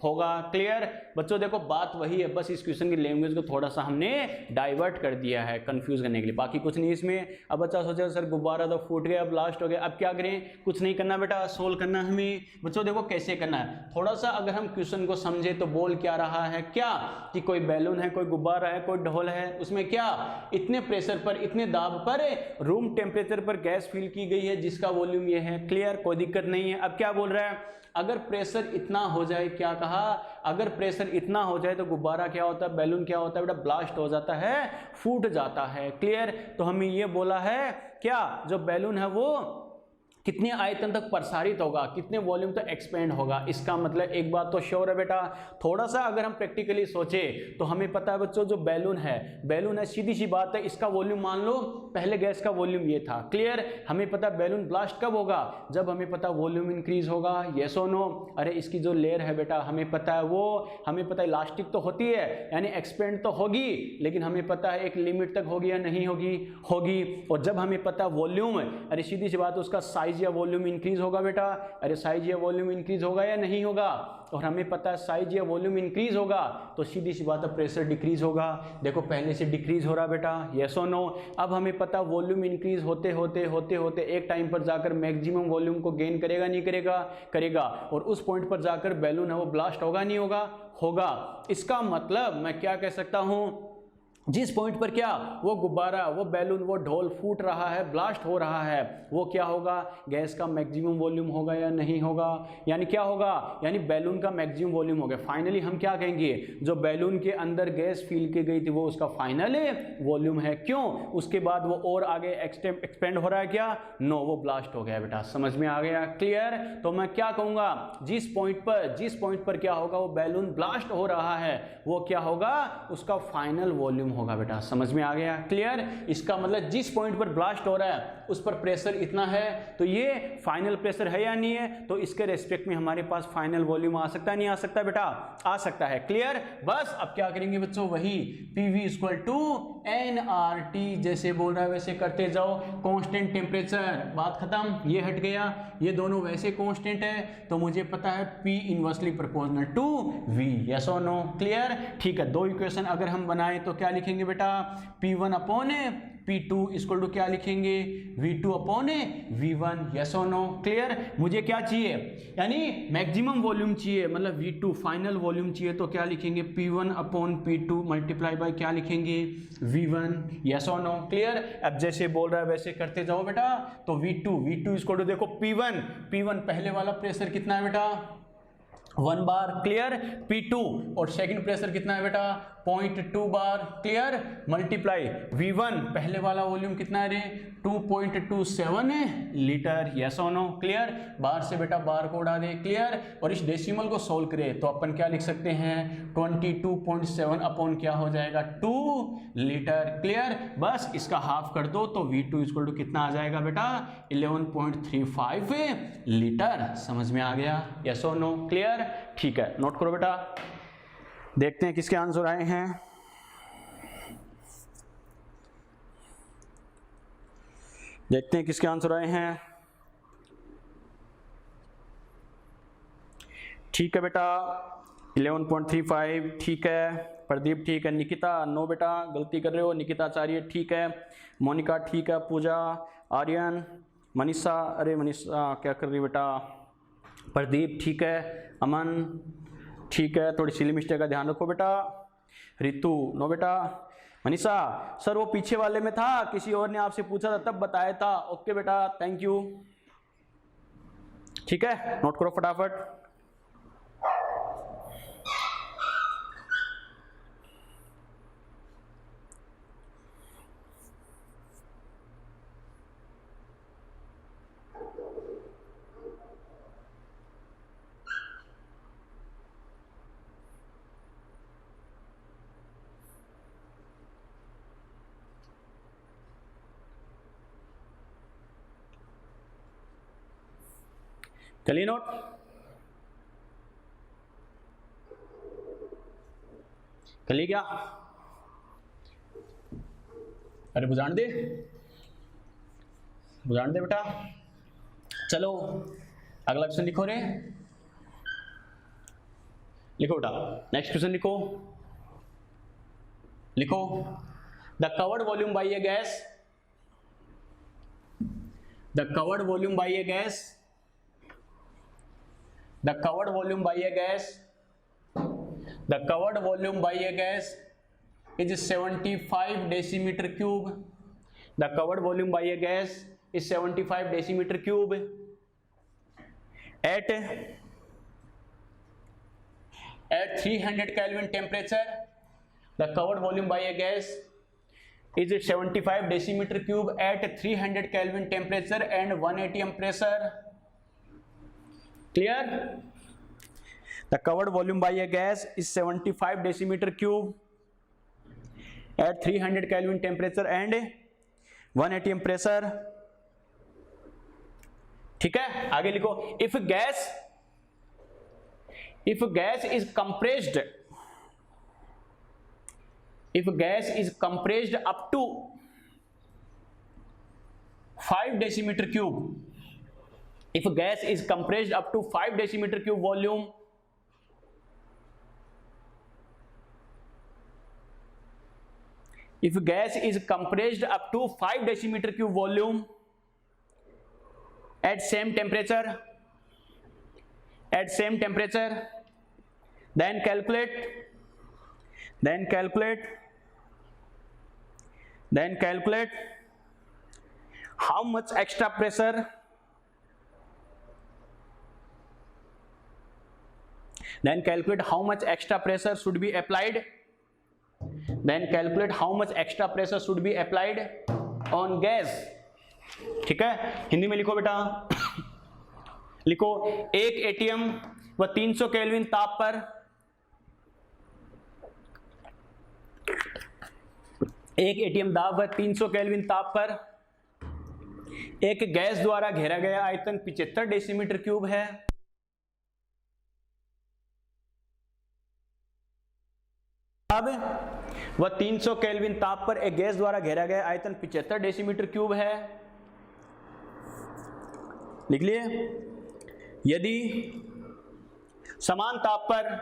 होगा। क्लियर बच्चों, देखो बात वही है, बस इस क्वेश्चन की लैंग्वेज को थोड़ा सा हमने डाइवर्ट कर दिया है कंफ्यूज करने के लिए, बाकी कुछ नहीं इसमें। अब बच्चा सोचे सर गुब्बारा तो फूट गया, ब्लास्ट हो गया, अब क्या करें, कुछ नहीं करना बेटा, सोल्व करना हमें। बच्चों देखो कैसे करना है, थोड़ा सा अगर हम क्वेश्चन को समझे तो बोल क्या रहा है, क्या कि कोई बैलून है, कोई गुब्बारा है, कोई ढोल है, उसमें क्या इतने प्रेशर पर, इतने दाब पर रूम टेम्परेचर पर गैस फिल की गई है जिसका वॉल्यूम ये है। क्लियर, कोई दिक्कत नहीं है। अब क्या बोल रहा है, अगर प्रेशर इतना हो जाए, क्या कहा, अगर प्रेशर इतना हो जाए तो गुब्बारा क्या होता है, बैलून क्या होता है बेटा, ब्लास्ट हो जाता है, फूट जाता है। क्लियर, तो हमें ये बोला है क्या, जो बैलून है वो कितने आयतन तक प्रसारित होगा, कितने वॉल्यूम तक एक्सपेंड होगा। इसका मतलब एक बात तो श्योर है बेटा, थोड़ा सा अगर हम प्रैक्टिकली सोचे तो हमें पता है बच्चों, जो बैलून है सीधी सी बात है, इसका वॉल्यूम मान लो पहले गैस का वॉल्यूम ये था। क्लियर, हमें पता है बैलून ब्लास्ट कब होगा, जब हमें पता वॉल्यूम इंक्रीज होगा। येस और नो, अरे इसकी जो लेयर है बेटा हमें पता है, वो हमें पता है इलास्टिक तो होती है, यानी एक्सपेंड तो होगी, लेकिन हमें पता है एक लिमिट तक होगी या नहीं होगी, होगी। और जब हमें पता है वॉल्यूम, अरे सीधी सी बात है, उसका साइज या वॉल्यूम इंक्रीज होगा बेटा, अरे साइज या वॉल्यूम इंक्रीज होगा या नहीं होगा, और हमें पता है साइज या वॉल्यूम इंक्रीज होगा तो सीधी सी बात है प्रेशर डिक्रीज होगा। देखो पहले से डिक्रीज हो रहा बेटा, यस और नो। अब हमें पता वॉल्यूम इंक्रीज होते होते एक टाइम पर जाकर मैक्सिमम वॉल्यूम को गेन करेगा, नहीं करेगा, करेगा, और उस पॉइंट पर जाकर बैलून है वो ब्लास्ट होगा, नहीं होगा, होगा। इसका मतलब मैं क्या कह सकता हूं, जिस पॉइंट पर क्या वो गुब्बारा, वो बैलून, वो ढोल फूट रहा है, ब्लास्ट हो रहा है, वो क्या होगा, गैस का मैक्सिमम वॉल्यूम होगा या नहीं होगा, यानी क्या होगा, यानी बैलून का मैक्सिमम वॉल्यूम हो गया। फाइनली हम क्या कहेंगे, जो बैलून के अंदर गैस फील की गई थी वो उसका फाइनल वॉल्यूम है। क्यों, उसके बाद वो और आगे एक्सपेंड हो रहा है क्या, नो, वो ब्लास्ट हो गया बेटा। समझ में आ गया। क्लियर, तो मैं क्या कहूंगा, जिस पॉइंट पर क्या होगा, वो बैलून ब्लास्ट हो रहा है, वो क्या होगा, उसका फाइनल वॉल्यूम होगा बेटा। समझ में आ गया। क्लियर, इसका मतलब जिस पॉइंट पर ब्लास्ट हो रहा है उस पर प्रेशर इतना है तो ये फाइनल प्रेशर है या नहीं है, तो इसके रेस्पेक्ट में हमारे पास फाइनल वॉल्यूम आ सकता है, नहीं आ सकता बेटा, आ सकता है। क्लियर, बस अब क्या करेंगे बच्चों, वही PV = nRT, जैसे बोल रहा है वैसे करते जाओ। कांस्टेंट टेम्परेचर, बात खत्म, ये हट गया, ये दोनों वैसे कांस्टेंट है तो मुझे पता है P inversely proportional to V। Yes और नो। क्लियर, ठीक है। दो इक्वेशन अगर हम बनाए तो क्या लिखेंगे बेटा, P1/T P2 इक्वल टू क्या लिखेंगे, V2 अपॉन V1, यस और नो, क्लियर। मुझे क्या चाहिए, यानी मैक्सिमम वॉल्यूम चाहिए, मतलब V2 फाइनल वॉल्यूम चाहिए, तो क्या लिखेंगे, P1 upon P2 multiply by क्या लिखेंगे, V1, यस और नो, क्लियर। अब जैसे बोल रहा है वैसे करते जाओ बेटा। तो V2 इक्वल टू देखो P1 पहले वाला प्रेशर कितना है बेटा, 1 बार, क्लियर। P2 और सेकंड प्रेशर कितना है बेटा, 0.2 बार, क्लियर, मल्टीप्लाई V1 पहले वाला वॉल्यूम कितना है रे, 2.27 लीटर, यस और नो, क्लियर। बाहर से बेटा बार को उड़ा दे, क्लियर। और इस डेसिमल को सोल्व करें तो अपन क्या लिख सकते हैं, 22.7 अपॉन क्या हो जाएगा, 2 लीटर, क्लियर। बस इसका हाफ कर दो तो V2 इक्वल टू कितना आ जाएगा बेटा, 11.35 लीटर। समझ में आ गया, यस और नो, क्लियर। ठीक है, नोट करो बेटा, देखते हैं किसके आंसर आए हैं। देखते हैं किसके आंसर आए हैं। ठीक है बेटा, 11.35 ठीक है, प्रदीप ठीक है, निकिता नो बेटा गलती कर रहे हो, निकिता आचार्य ठीक है, मोनिका ठीक है, पूजा, आर्यन, मनीषा, अरे मनीषा क्या कर रही बेटा, प्रदीप ठीक है, अमन ठीक है, थोड़ी सिली मिस्टेक का ध्यान रखो बेटा, रितु नो बेटा, मनीषा सर वो पीछे वाले में था, किसी और ने आपसे पूछा था तब बताया था, ओके बेटा थैंक यू। ठीक है, नोट करो फटाफट। चलिए नोट, चलिए क्या, अरे बुझान दे बेटा। चलो अगला क्वेश्चन लिखो रे, लिखो बेटा, नेक्स्ट क्वेश्चन लिखो। The covered volume bye A gas, the covered volume bye A gas, the covered volume by a gas, the covered volume by a gas is 75 decimeter cube, the covered volume by a gas is 75 decimeter cube at 300 Kelvin temperature. The covered volume by a gas is 75 decimeter cube at 300 Kelvin temperature and 1 atm pressure. Clear? The covered volume by a gas is 75 decimeter cube at 300 Kelvin temperature and 1 atm pressure. ठीक है, आगे लिखो, if gas is compressed, if gas is compressed up to 5 decimeter cube, if gas is compressed up to 5 decimeter cube volume, if gas is compressed up to 5 decimeter cube volume at same temperature, then calculate how much extra pressure, then calculate how much extra pressure should be applied, then calculate how much extra pressure should be applied on gas. ठीक है, हिंदी में लिखो बेटा, लिखो 1 ATM व 300 kelvin ताप पर, 1 ATM दाब व 300 केल्विन ताप पर एक गैस द्वारा घेरा गया आयतन 75 डेसीमीटर क्यूब है। अब वह 300 केल्विन ताप पर एक गैस द्वारा घेरा गया आयतन 75 डेसीमीटर क्यूब है। लिख लिए, यदि समान ताप पर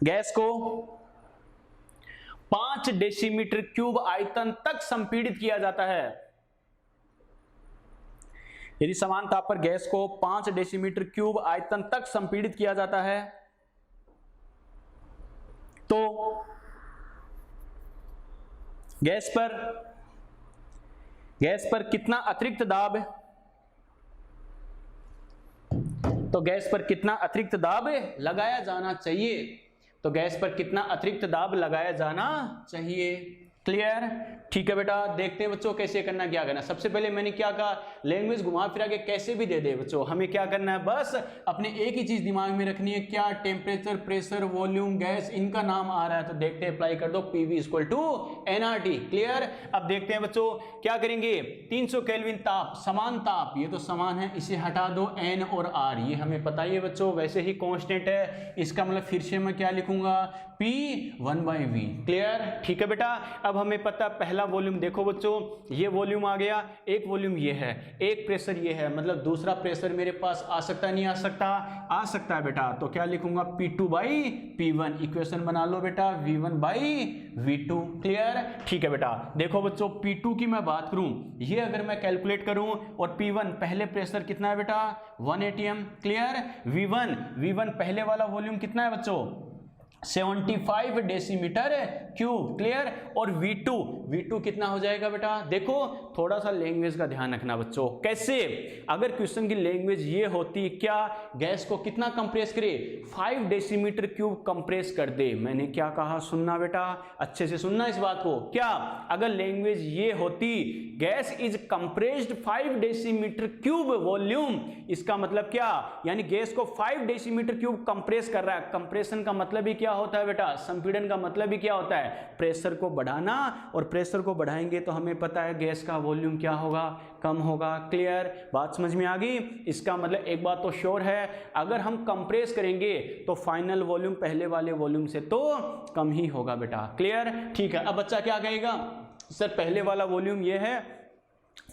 गैस को 5 डेसीमीटर क्यूब आयतन तक संपीड़ित किया जाता है। यदि समान ताप पर गैस को 5 डेसीमीटर क्यूब आयतन तक संपीड़ित किया जाता है तो गैस पर कितना अतिरिक्त दाब, तो गैस पर कितना अतिरिक्त दाब लगाया जाना चाहिए, तो गैस पर कितना अतिरिक्त दाब लगाया जाना चाहिए। क्लियर? ठीक है बेटा, देखते हैं बच्चों कैसे करना, क्या करना। सबसे पहले मैंने क्या कहा, लैंग्वेज घुमा फिरा के कैसे भी दे दे बच्चों, हमें क्या करना है, बस अपने एक ही चीज दिमाग में रखनी है, क्या टेम्परेचर, प्रेशर, वॉल्यूम, गैस, इनका नाम आ रहा है तो देखते हैं, अप्लाई कर दो, PV = nRT। क्लियर? अब देखते हैं बच्चों क्या करेंगे, 300 केल्विन ताप, समान ताप, ये तो समान है, इसे हटा दो, N और R ये हमें पता ही है बच्चों, वैसे ही कांस्टेंट है, इसका मतलब फिर से मैं क्या लिखूंगा, P1/V। क्लियर? ठीक है बेटा, अब हमें पता पहला वॉल्यूम, देखो बच्चों ये वॉल्यूम आ गया, एक वॉल्यूम ये है, एक प्रेशर ये है, मतलब दूसरा प्रेशर मेरे पास आ सकता नहीं आ सकता, आ सकता है बेटा, तो क्या लिखूंगा, P2/P1। इक्वेशन बना लो बेटा, V1/V2। क्लियर? ठीक है बेटा, देखो बच्चों P2 की मैं बात करूं, ये अगर मैं कैलकुलेट करूं, और P1 पहले प्रेशर कितना है बेटा, 1 atm। क्लियर? V1 पहले वाला वॉल्यूम कितना है बच्चों, 75 डेसीमीटर क्यूब। क्लियर? और V2 कितना हो जाएगा बेटा, देखो थोड़ा सा लैंग्वेज का ध्यान रखना बच्चों, कैसे, अगर क्वेश्चन की लैंग्वेज ये होती, क्या गैस को कितना कंप्रेस करे, 5 डेसीमीटर क्यूब कंप्रेस कर दे। मैंने क्या कहा, सुनना बेटा, अच्छे से सुनना इस बात को, क्या अगर लैंग्वेज ये होती, gas is compressed 5 decimetre cube volume, इसका मतलब क्या, यानी गैस को 5 डेसीमीटर क्यूब कंप्रेस कर रहा है। कंप्रेशन का मतलब ही क्या होता है बेटा, संपीड़न का मतलब ही क्या होता है, प्रेशर को बढ़ाना, और प्रेशर को बढ़ाएंगे तो हमें पता है गैस का वॉल्यूम क्या होगा, कम होगा। क्लियर? बात समझ में आ गई? इसका मतलब एक बात तो श्योर है, अगर हम कंप्रेस करेंगे तो फाइनल वॉल्यूम पहले वाले वॉल्यूम से तो कम ही होगा बेटा। क्लियर? ठीक है, अब बच्चा क्या कहेगा, सर पहले वाला वॉल्यूम ये है,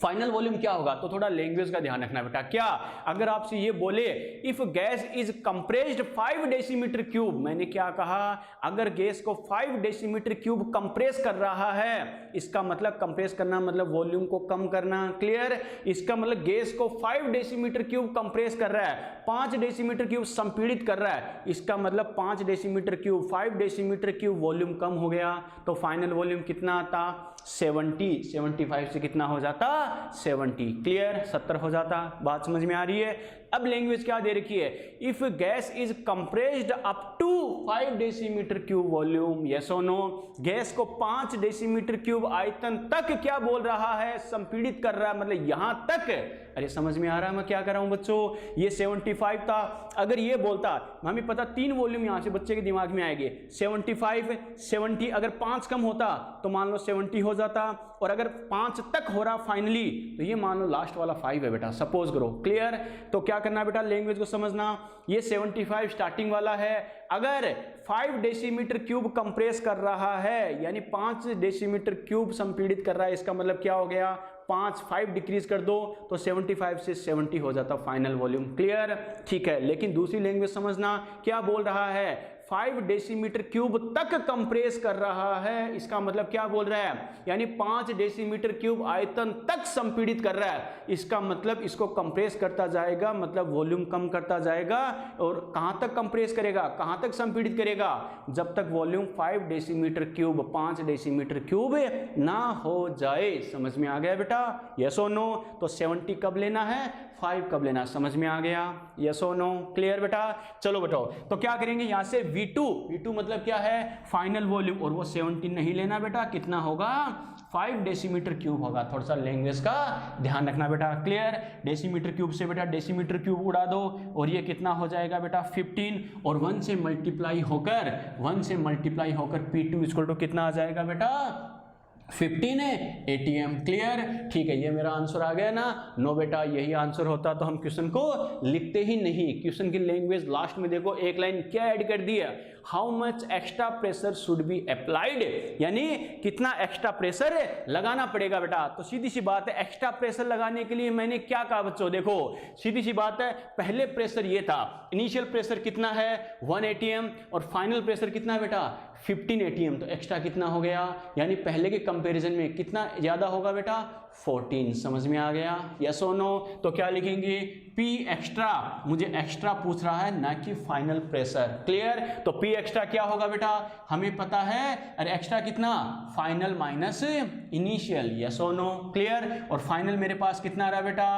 फाइनल वॉल्यूम क्या होगा, तो थोड़ा लैंग्वेज का ध्यान रखना बेटा। क्या अगर आपसे ये बोले, if gas is compressed 5 decimetre cube, मैंने क्या कहा, अगर गैस को 5 डेसीमीटर क्यूब कंप्रेस कर रहा है, इसका मतलब कंप्रेस करना मतलब वॉल्यूम को कम करना। क्लियर? इसका मतलब गैस को 5 डेसीमीटर क्यूब कंप्रेस कर रहा है, 5 डेसीमीटर क्यूब संपीड़ित कर रहा है, इसका मतलब 5 decimetre cube, 5 decimetre cube volume कम हो गया, तो फाइनल वॉल्यूम कितना आता, 70, 75 से कितना हो जाता, 70। क्लियर? 70 हो जाता। बात समझ में आ रही है? अब लैंग्वेज क्या दे रखी है, if gas is compressed up to 5 decimetre cube volume, yes और नो, गैस को 5 डेसीमीटर क्यूब आयतन तक क्या बोल रहा है, संपीड़ित कर रहा है, मतलब यहां तक। अरे समझ में आ रहा है मैं क्या कर रहा हूं बच्चों, ये 75 था, अगर ये बोलता, हमें पता 3 वॉल्यूम यहां से बच्चे के दिमाग में आएंगे, 75, 70, अगर 5 कम होता तो मान लो 70 हो जाता, और अगर 5 तक हो रहा फाइनली तो ये मान लो लास्ट वाला 5 है बेटा, सपोज करो। क्लियर? तो क्या करना बेटा, लैंग्वेज को समझना, ये 75 स्टार्टिंग वाला है, अगर 5 डेसीमीटर क्यूब कंप्रेस कर रहा है, यानी 5 डेसीमीटर क्यूब संपीड़ित कर रहा है, इसका मतलब क्या हो गया, 5 डिक्रीज कर दो तो 75 से 70 हो जाता फाइनल वॉल्यूम। क्लियर? ठीक है, लेकिन दूसरी लैंग्वेज समझना, क्या बोल रहा है, 5 डेसीमीटर क्यूब तक कंप्रेस कर रहा है, इसका मतलब क्या बोल रहा है, यानी 5 डेसीमीटर क्यूब आयतन तक संपीड़ित कर रहा है, इसका मतलब इसको कंप्रेस करता जाएगा, मतलब वॉल्यूम कम करता जाएगा, और कहां तक कंप्रेस करेगा, कहां तक संपीड़ित करेगा, जब तक volume 5 decimetre cube, 5 decimetre cube ना हो जाए। समझ में आ गया बेटा, यस और नो? तो 70 कब लेना है, 5 कब लेना, समझ में आ गया, यस और नो? क्लियर बेटा? चलो बेटा, तो क्या करेंगे, यहां से V2 मतलब क्या है, फाइनल वॉल्यूम, और वो 70 नहीं लेना बेटा, कितना होगा, 5 डेसीमीटर क्यूब होगा। थोड़ा सा लैंग्वेज का ध्यान रखना बेटा। क्लियर? डेसीमीटर क्यूब से बेटा डेसीमीटर क्यूब उड़ा दो, और ये कितना हो जाएगा बेटा, 15, और 1 से मल्टीप्लाई होकर P2 कितना आ जाएगा बेटा, 15 ATM। क्लियर, ठीक है, ये मेरा आंसर आ गया ना। नो बेटा, यही आंसर होता तो हम क्वेश्चन को लिखते ही नहीं। क्वेश्चन की लैंग्वेज लास्ट में देखो एक लाइन क्या ऐड कर दिया, how much extra pressure should be applied, यानी कितना एक्स्ट्रा प्रेशर लगाना पड़ेगा बेटा। तो सीधी सी बात है, एक्स्ट्रा प्रेशर लगाने के लिए मैंने क्या कहा बच्चों, देखो सीधी सी बात है, पहले प्रेशर ये था, इनिशियल प्रेशर कितना है 1 ATM और फाइनल प्रेशर कितना है बेटा 15 ATM। तो एक्स्ट्रा कितना हो गया, यानी पहले के कंपैरिजन में कितना ज्यादा होगा बेटा 14। समझ में आ गया, यस और नो। तो क्या लिखेंगे, P एक्स्ट्रा, मुझे एक्स्ट्रा पूछ रहा है ना कि फाइनल प्रेशर। क्लियर, तो P एक्स्ट्रा क्या होगा बेटा, हमें पता है, अरे एक्स्ट्रा कितना, फाइनल माइनस इनिशियल, यस और नो। क्लियर, और फाइनल मेरे पास कितना रहा बेटा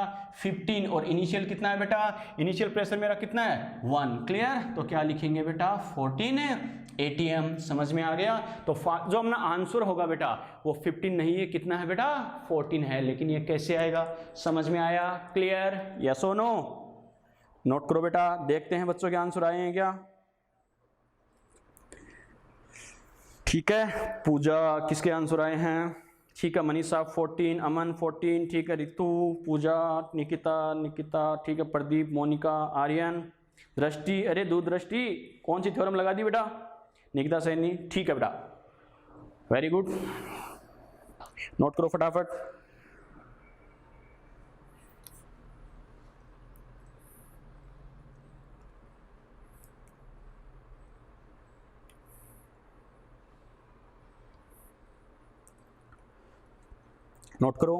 15 और इनिशियल कितना है बेटा, इनिशियल प्रेशर मेरा कितना है 1। क्लियर, तो क्या लिखेंगे बेटा 14 ATM। समझ में आ गया। तो जो अपना आंसर होगा बेटा वो 15 नहीं है, कितना है बेटा 14 है, लेकिन ये कैसे आएगा, समझ में आया। क्लियर, यस और नो। नोट करो बेटा, देखते हैं बच्चों के आंसर आए हैं क्या। ठीक है, पूजा किसके आंसर आए हैं, ठीक है, मनीषा 14, अमन 14, ठीक है, रितु, पूजा, निकिता, ठीक है, प्रदीप, मोनिका, आर्यन, दृष्टि, अरे दो दृष्टि, कौन सी थ्योरम लगा दी बेटा, निकिता सैनी, ठीक है बेटा, वेरी गुड। नोट करो फटाफट। नोट करो।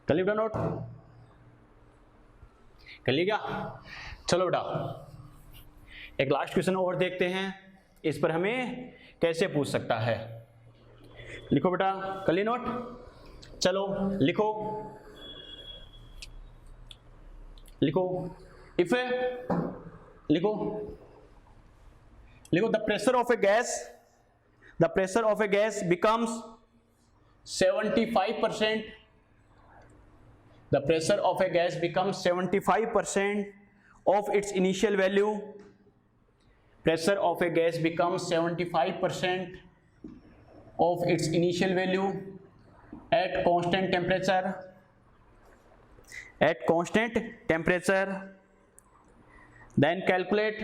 कर लिया बेटा नोट, कर लिया क्या, चलो बेटा एक लास्ट क्वेश्चन और देखते हैं, इस पर हमें कैसे पूछ सकता है। लिखो बेटा, कर लिया नोट, चलो लिखो, लिखो इफ लिखो लिखो the pressure of A gas becomes 75%, the pressure of a gas becomes 75% of its initial value. Pressure of a gas becomes 75% of its initial value at constant temperature. At constant temperature, then calculate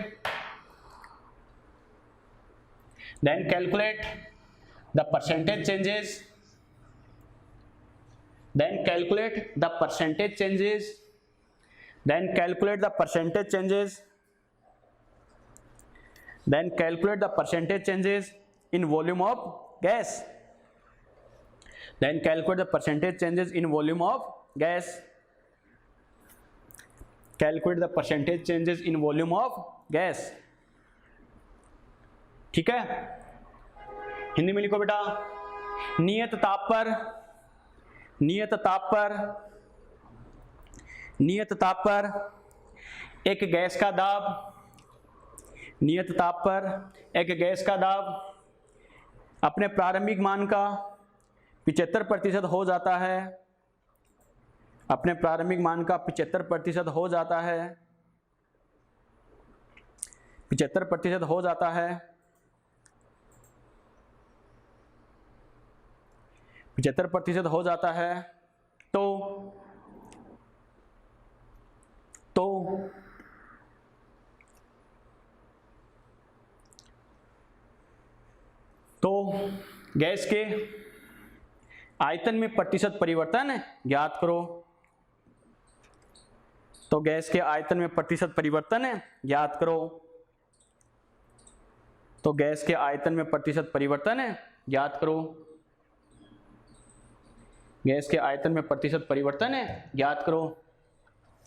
the percentage changes. Then calculate the percentage changes. Then calculate the percentage changes. Then calculate the percentage changes in volume of gas. Then calculate the percentage changes in volume of gas. Calculate the percentage changes in volume of gas. ठीक है, हिंदी में लिखो बेटा, नियत ताप पर एक gas का दाब, नियत ताप पर एक गैस का दाब अपने प्रारंभिक मान का 75% हो जाता है, अपने प्रारंभिक मान का 75% हो जाता है, 75% हो जाता है, 75% हो जाता है, तो गैस के आयतन में प्रतिशत परिवर्तन ज्ञात करो। तो गैस के आयतन में प्रतिशत परिवर्तन ज्ञात करो। तो गैस के आयतन में प्रतिशत परिवर्तन ज्ञात करो। गैस के आयतन में प्रतिशत परिवर्तन ज्ञात करो।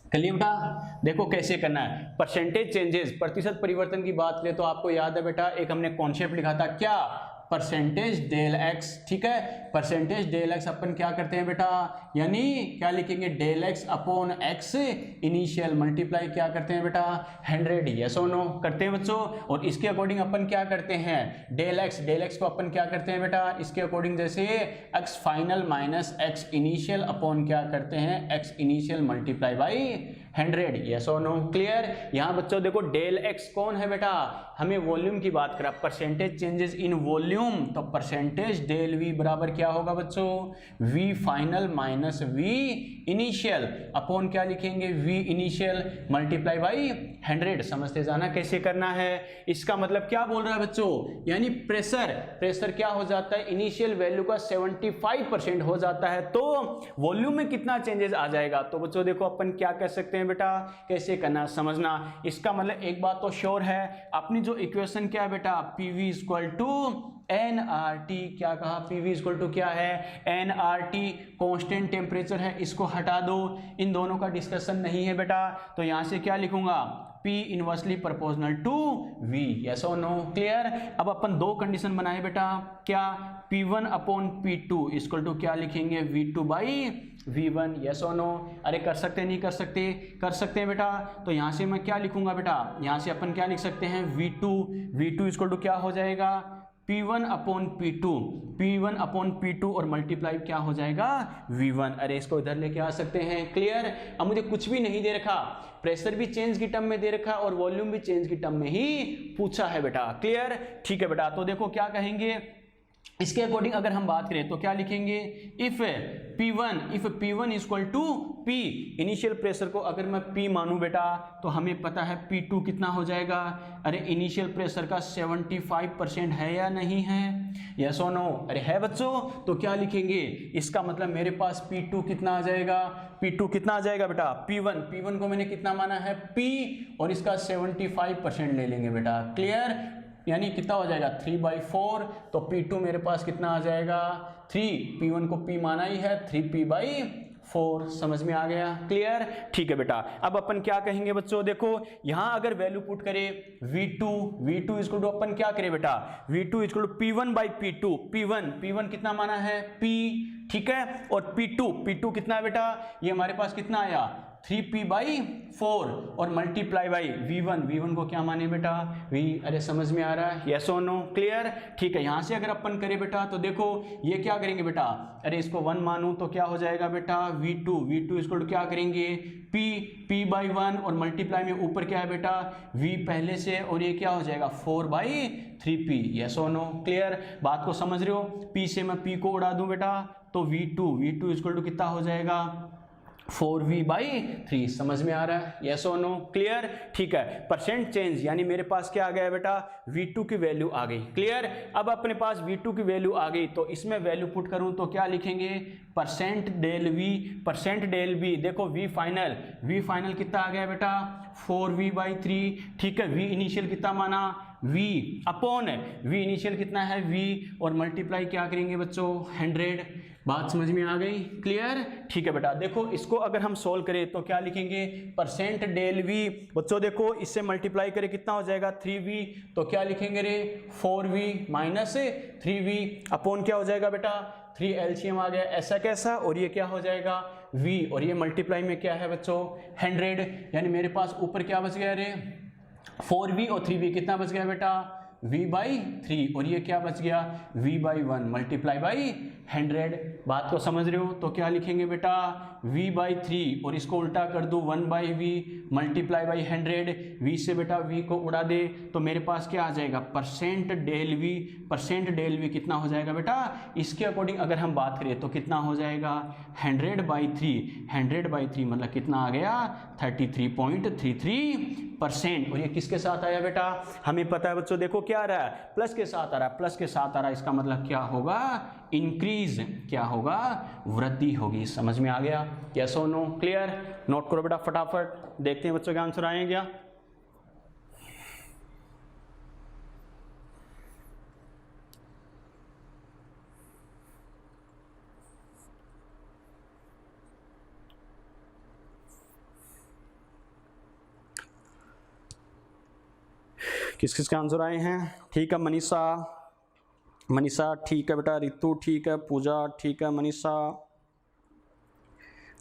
चलिए बेटा देखो कैसे करना है। परसेंटेज चेंजेस, प्रतिशत परिवर्तन की बात करें तो आपको याद है बेटा एक हमने कॉन्सेप्ट लिखा था, क्या, परसेंटेज डेल एक्स। ठीक है, परसेंटेज डेल एक्स अपन क्या करते हैं बेटा, यानी क्या लिखेंगे, del X upon X initial multiply क्या करते हैं बेटा 100, यस और नो करते हैं बच्चों। और इसके अकॉर्डिंग अपन क्या करते हैं, डेल एक्स को अपन क्या करते हैं बेटा, इसके अकॉर्डिंग जैसे x final minus x initial upon क्या करते हैं, x initial multiply by 100, yes और नो क्लियर। यहाँ बच्चों देखो डेल एक्स कौन है बेटा, हमें वॉल्यूम की बात करा, परसेंटेज चेंजेस इन वॉल्यूम, तो परसेंटेज डेल वी बराबर क्या होगा बच्चों, V final minus V initial upon क्या लिखेंगे, वी इनिशियल मल्टीप्लाई बाई 100। समझते जाना कैसे करना है। इसका मतलब क्या बोल रहा है बच्चों, यानी प्रेशर क्या हो जाता है, इनिशियल वैल्यू का 75% हो जाता है, तो वॉल्यूम में कितना चेंजेस आ जाएगा। तो बच्चों देखो अपन क्या कर सकते हैं बेटा, कैसे करना समझना। इसका मतलब एक बात तो श्योर है, अपनी जो इक्वेशन क्या है बेटा, पीवी इक्वल टू एनआरटी, क्या कहा, पीवी इक्वल टू क्या है, एनआरटी कांस्टेंट टेम्परेचर है, इसको हटा दो, इन दोनों का डिस्कशन नहीं है बेटा। तो यहां से क्या लिखूंगा, P inversely proportional to V, yes और नो क्लियर। अब अपन दो कंडीशन बनाए बेटा, क्या, P1 upon P2 equal to क्या लिखेंगे, V2 बाई V1, यस और नो। अरे कर सकते नहीं कर सकते, कर सकते हैं बेटा। तो यहाँ से मैं क्या लिखूंगा बेटा, यहाँ से अपन क्या लिख सकते हैं, V2 इक्वल टू क्या हो जाएगा, P1 अपॉन P2 और मल्टीप्लाई क्या हो जाएगा V1। अरे इसको इधर लेके आ सकते हैं, क्लियर। अब मुझे कुछ भी नहीं दे रखा, प्रेशर भी चेंज की टर्म में दे रखा और वॉल्यूम भी चेंज की टर्म में ही पूछा है बेटा, क्लियर। ठीक है बेटा, तो देखो क्या कहेंगे, इसके अकॉर्डिंग अगर हम बात करें तो क्या लिखेंगे, if P1 equal to P, initial pressure को अगर मैं P मानूं बेटा, तो हमें पता है P2 कितना हो जाएगा, अरे इनिशियल प्रेशर का 75% है या नहीं है, यस और नो। अरे है बच्चों, तो क्या लिखेंगे, इसका मतलब मेरे पास P2 कितना आ जाएगा, P2 कितना आ जाएगा बेटा, P1 को मैंने कितना माना है P, और इसका 75% ले लेंगे बेटा, क्लियर। यानी कितना हो जाएगा 3/4, तो P2 मेरे पास कितना आ जाएगा 3, P1 को P माना ही है 3P/4, समझ में आ गया, क्लियर। ठीक है बेटा, अब अपन क्या कहेंगे बच्चों, देखो यहां अगर वैल्यू पुट करें V2 इक्वल टू अपन क्या करें बेटा, V2 equal to P1/P2, P1 कितना माना है P, ठीक है, और P2 कितना है बेटा, ये हमारे पास कितना आया 3P/4 और मल्टीप्लाई बाई V1 को क्या माने बेटा V। अरे समझ में आ रहा है, यस और नो क्लियर। ठीक है, यहां से अगर अपन करें बेटा तो देखो ये क्या करेंगे बेटा, अरे इसको 1 मानूं तो क्या हो जाएगा बेटा V2 इक्वल टू क्या करेंगे P/1 और मल्टीप्लाई में ऊपर क्या है बेटा V पहले से, और ये क्या हो जाएगा 4/3P, यस और नो क्लियर। बात को समझ रहे हो, P से मैं P को उड़ा दूं बेटा, तो V2 इक्वल टू कितना हो जाएगा 4V/3, समझ में आ रहा है, यस और नो क्लियर। ठीक है, परसेंट चेंज यानी मेरे पास क्या आ गया बेटा V2 की वैल्यू आ गई, क्लियर। अब अपने पास V2 की वैल्यू आ गई, तो इसमें वैल्यू पुट करूं तो क्या लिखेंगे, परसेंट डेल V। देखो V फाइनल कितना आ गया बेटा 4V/3, ठीक है। V इनिशियल कितना माना V अपॉन V इनिशियल कितना है V, और मल्टीप्लाई क्या करेंगे बच्चों 100। बात समझ में आ गई, क्लियर। ठीक है बेटा, देखो इसको अगर हम सोल्व करें तो क्या लिखेंगे, परसेंट डेल V, बच्चों देखो इससे मल्टीप्लाई करें कितना हो जाएगा 3V, तो क्या लिखेंगे रे 4V माइनस 3V अपॉन क्या हो जाएगा बेटा 3 एलसीएम आ गया, ऐसा कैसा, और ये क्या हो जाएगा V, और ये मल्टीप्लाई में क्या है बच्चों 100, यानी मेरे पास ऊपर क्या बच गया रे 4V और 3V, कितना बच गया बेटा V/3, और ये क्या बच गया V/1 मल्टीप्लाई बाई 100। बात को समझ रहे हो, तो क्या लिखेंगे बेटा V/3, और इसको उल्टा कर दो 1/V मल्टीप्लाई बाई 100, V से बेटा V को उड़ा दे तो मेरे पास क्या आ जाएगा परसेंट डेल V कितना हो जाएगा बेटा, इसके अकॉर्डिंग अगर हम बात करें तो कितना हो जाएगा 100/3 मतलब कितना आ गया 33.33%, और ये किसके साथ आया बेटा, हमें पता है बच्चों, देखो क्या आ रहा है, प्लस के साथ आ रहा है, प्लस के साथ आ रहा है, इसका मतलब क्या होगा, इंक्रीज, क्या होगा, वृद्धि होगी। समझ में आ गया, यस और नो, क्लियर। नोट करो बेटा फटाफट, देखते हैं बच्चों के आंसर आए क्या। किस किस के आंसर आए हैं, ठीक है मनीषा, मनीषा ठीक है बेटा, रितु ठीक है, पूजा ठीक है, मनीषा,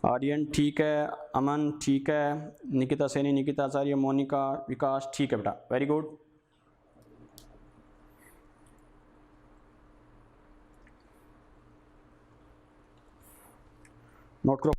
आर्यन ठीक है, अमन ठीक है, निकिता सैनी, निकिता आचार्य, मोनिका, विकास ठीक है बेटा, वेरी गुड। नोट करो।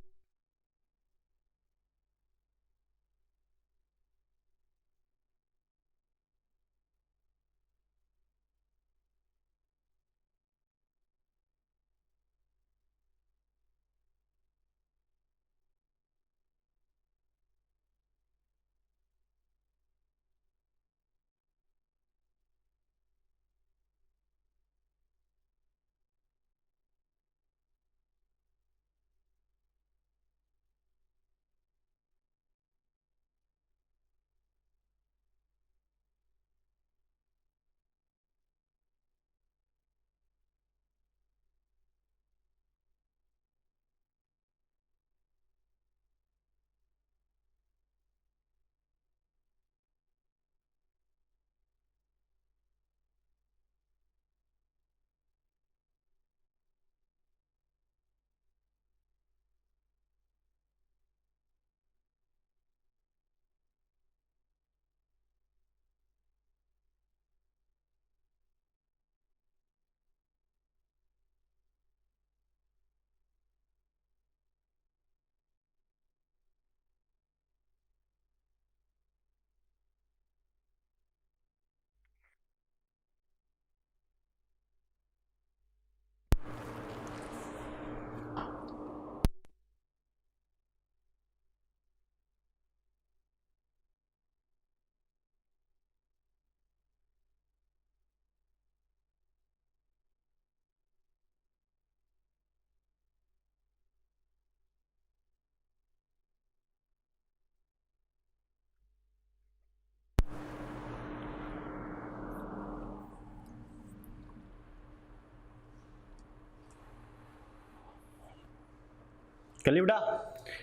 कर ली बेटा,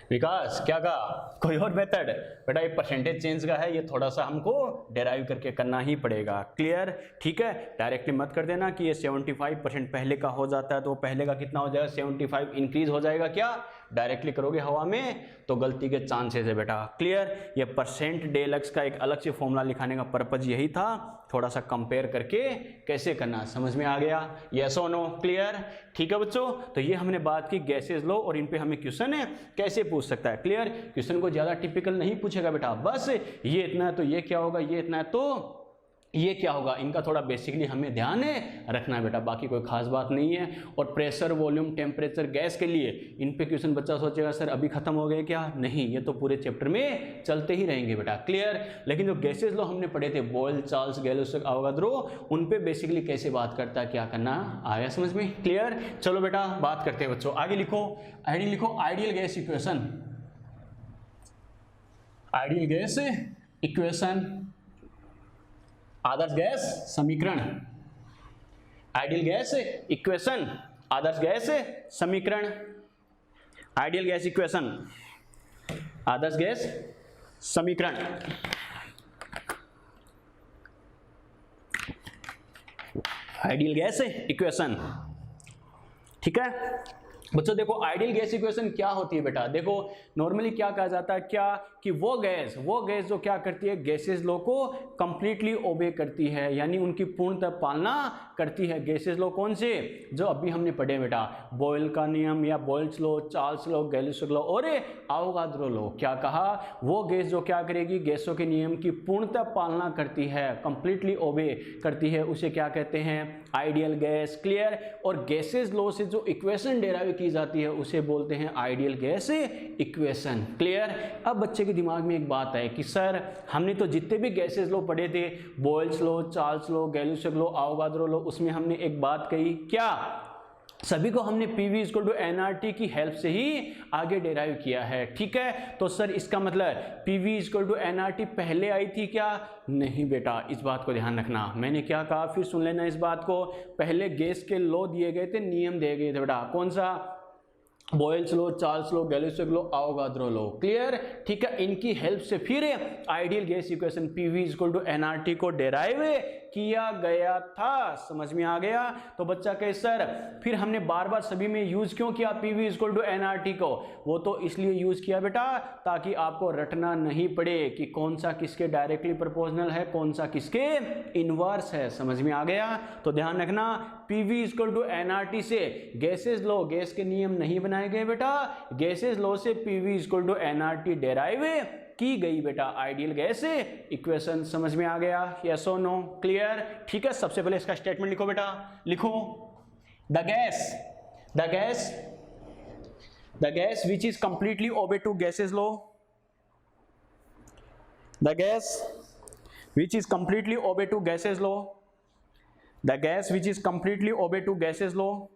विकास क्या कहा, कोई और मेथड बेटा, ये परसेंटेज चेंज का है, ये थोड़ा सा हमको डेराइव करके करना ही पड़ेगा, क्लियर, ठीक है। डायरेक्टली मत कर देना कि ये 75% पहले का हो जाता है तो पहले का कितना हो जाएगा, 75 इंक्रीज हो जाएगा क्या, डायरेक्टली करोगे हवा में तो गलती के चांसेस है बेटा, क्लियर। ये परसेंट डेलक्स का एक अलग से फॉर्मूला लिखाने का पर्पज यही था, थोड़ा सा कंपेयर करके कैसे करना, समझ में आ गया, यस और नो, क्लियर, ठीक है बच्चों। तो ये हमने बात की गैसेस लो, और इन पे हमें क्वेश्चन है कैसे पूछ सकता है, क्लियर। क्वेश्चन को ज्यादा टिपिकल नहीं पूछेगा बेटा, बस ये इतना है तो ये क्या होगा, ये इतना है तो ये क्या होगा, इनका थोड़ा बेसिकली हमें ध्यान रखना है बेटा, बाकी कोई खास बात नहीं है। और प्रेशर, वॉल्यूम, टेम्परेचर, गैस के लिए इन पे क्वेश्चन बच्चा सोचेगा सर अभी खत्म हो गए क्या, नहीं, ये तो पूरे चैप्टर में चलते ही रहेंगे बेटा, क्लियर। लेकिन जो गैसेस लो हमने पढ़े थे, बॉयल, चार्ल्स, गैलोस, अवोगाद्रो, उन पे बेसिकली कैसे बात करता है, क्या करना, आया समझ में, क्लियर। चलो बेटा बात करते हैं बच्चों, आगे लिखो, ideal gas equation, ideal gas equation, आदर्श गैस समीकरण, आइडियल गैस इक्वेशन, आदर्श गैस समीकरण, आइडियल गैस इक्वेशन, आदर्श गैस समीकरण, आइडियल गैस इक्वेशन, ठीक है बच्चों। देखो आइडियल गैस इक्वेशन क्या होती है बेटा, देखो नॉर्मली क्या कहा जाता है, क्या कि वो गैस जो क्या करती है, गैसेस लॉ को कंप्लीटली ओबे करती है, यानी उनकी पूर्णतः पालना करती है। गैसेस लॉ कौन से, जो अभी हमने पढ़े बेटा, बॉयल का नियम या boils law, Charles law, Gay-Lussac law और अवोगाद्रो लॉ। क्या कहा, वो गैस जो क्या करेगी, गैसों के नियम की पूर्णतः पालना करती है, कंप्लीटली ओबे करती है, उसे क्या कहते हैं, आइडियल गैस। क्लियर। और गैसेस लॉ से जो इक्वेशन डेराइव की जाती है उसे बोलते हैं आइडियल गैस इक्वेशन। क्लियर। अब बच्चे के दिमाग में एक बात है कि सर हमने तो जितने भी गैसेस लॉ पढ़े थे, Boyle's law, Charles law, Gay-Lussac law, Avogadro law, उसमें हमने एक बात कही, क्या सभी को हमने PV = nRT की हेल्प से ही आगे डेराइव किया है। ठीक है। तो सर इसका मतलब PV = nRT पहले आई थी क्या? नहीं बेटा, इस बात को ध्यान रखना। मैंने क्या कहा फिर सुन लेना इस बात को। पहले गैस के लॉ दिए गए थे, नियम दिए गए थे बेटा। कौन सा? Boyle's law, Charles law, Gay-Lussac law, Avogadro law. Clear. ठीक है। इनकी हेल्प से फिर ideal gas equation PV = nRT को डेराइव किया गया था। समझ में आ गया? तो बच्चा कहे सर फिर हमने बार बार सभी में यूज क्यों किया PV = nRT को? वो तो इसलिए यूज किया बेटा ताकि आपको रटना नहीं पड़े कि कौन सा किसके डायरेक्टली प्रोपोर्शनल है, कौन सा किसके इनवर्स है। समझ में आ गया? तो ध्यान रखना, PV = nRT से गैसेस लॉ, गैस के नियम नहीं बनाए गए बेटा। गैसेस लॉ से PV = nRT डेराइव की गई बेटा आइडियल गैस इक्वेशन। समझ में आ गया? यस और नो? क्लियर। ठीक है। सबसे पहले इसका स्टेटमेंट लिखो बेटा। लिखो the gas which is completely obey to gases law, the gas which is completely obey to gases law, the gas which is completely obey to gases law,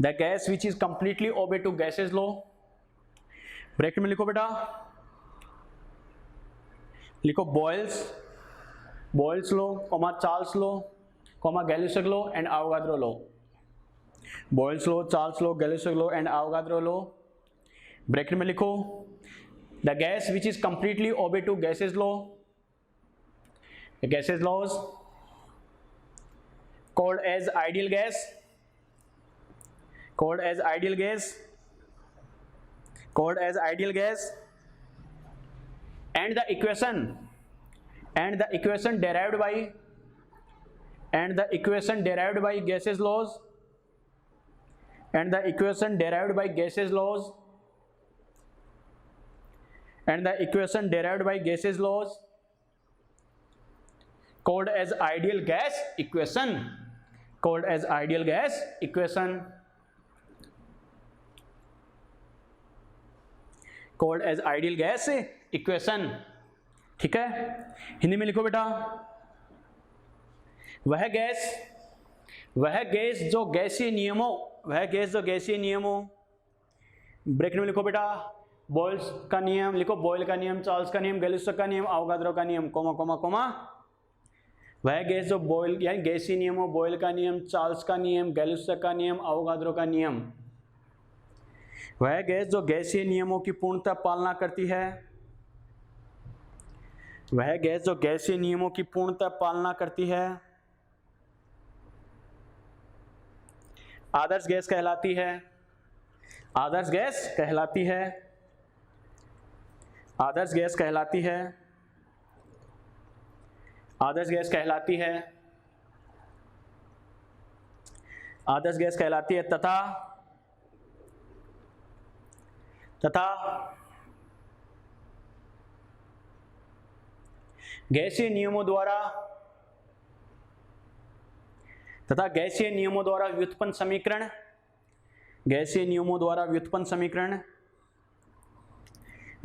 the gas which is completely obey to gases law. Bracket में लिखो बेटा, लिखो Boyle's law, comma Charles law, comma Gay-Lussac law and Avogadro law. Boyle's law, Charles law, Gay-Lussac law and Avogadro law. Bracket में लिखो the gas which is completely obey to gases law, gases laws called as ideal gas, called as ideal gas, called as ideal gas, and the equation derived by, and the equation derived by gases laws, and the equation derived by gases laws, and the equation derived by gases laws called as ideal gas equation, called as ideal gas equation, called as ideal gas equation। ठीक है। हिंदी में लिखो बेटा, वह gas जो गैसीय नियमों, वह गैस जो गैसीय नियमों, ब्रैकेट में लिखो बेटा बॉयल्स का नियम, लिखो बॉयल का नियम, चार्ल्स का नियम, गैलुसक का नियम, आवोगाद्रो का नियम, कोमा कोमा कोमा। वह गैस जो बॉयल यानी गैसीय नियमों, बॉयल का नियम, चार्ल्स का नियम, गैलुसक का नियम, आवोगाद्रो का नियम, वह गैस जो गैसीय नियमों की पूर्णतः पालना करती है, वह गैस जो गैसीय नियमों की पूर्णतः पालना करती है, आदर्श गैस कहलाती है, आदर्श गैस कहलाती है, आदर्श गैस कहलाती है, आदर्श गैस कहलाती है, आदर्श गैस कहलाती है तथा गैसीय नियमों द्वारा व्युत्पन्न समीकरण, गैसीय नियमों द्वारा व्युत्पन्न समीकरण,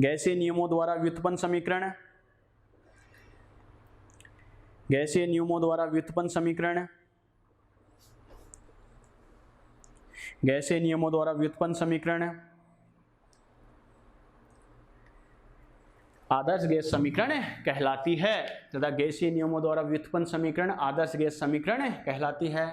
गैसीय नियमों द्वारा व्युत्पन्न समीकरण, गैसीय नियमों द्वारा व्युत्पन्न समीकरण, गैसीय नियमों द्वारा व्युत्पन्न समीकरण आदर्श गैस समीकरण कहलाती है तथा गैसीय नियमों द्वारा व्युत्पन्न समीकरण आदर्श गैस समीकरण कहलाती है।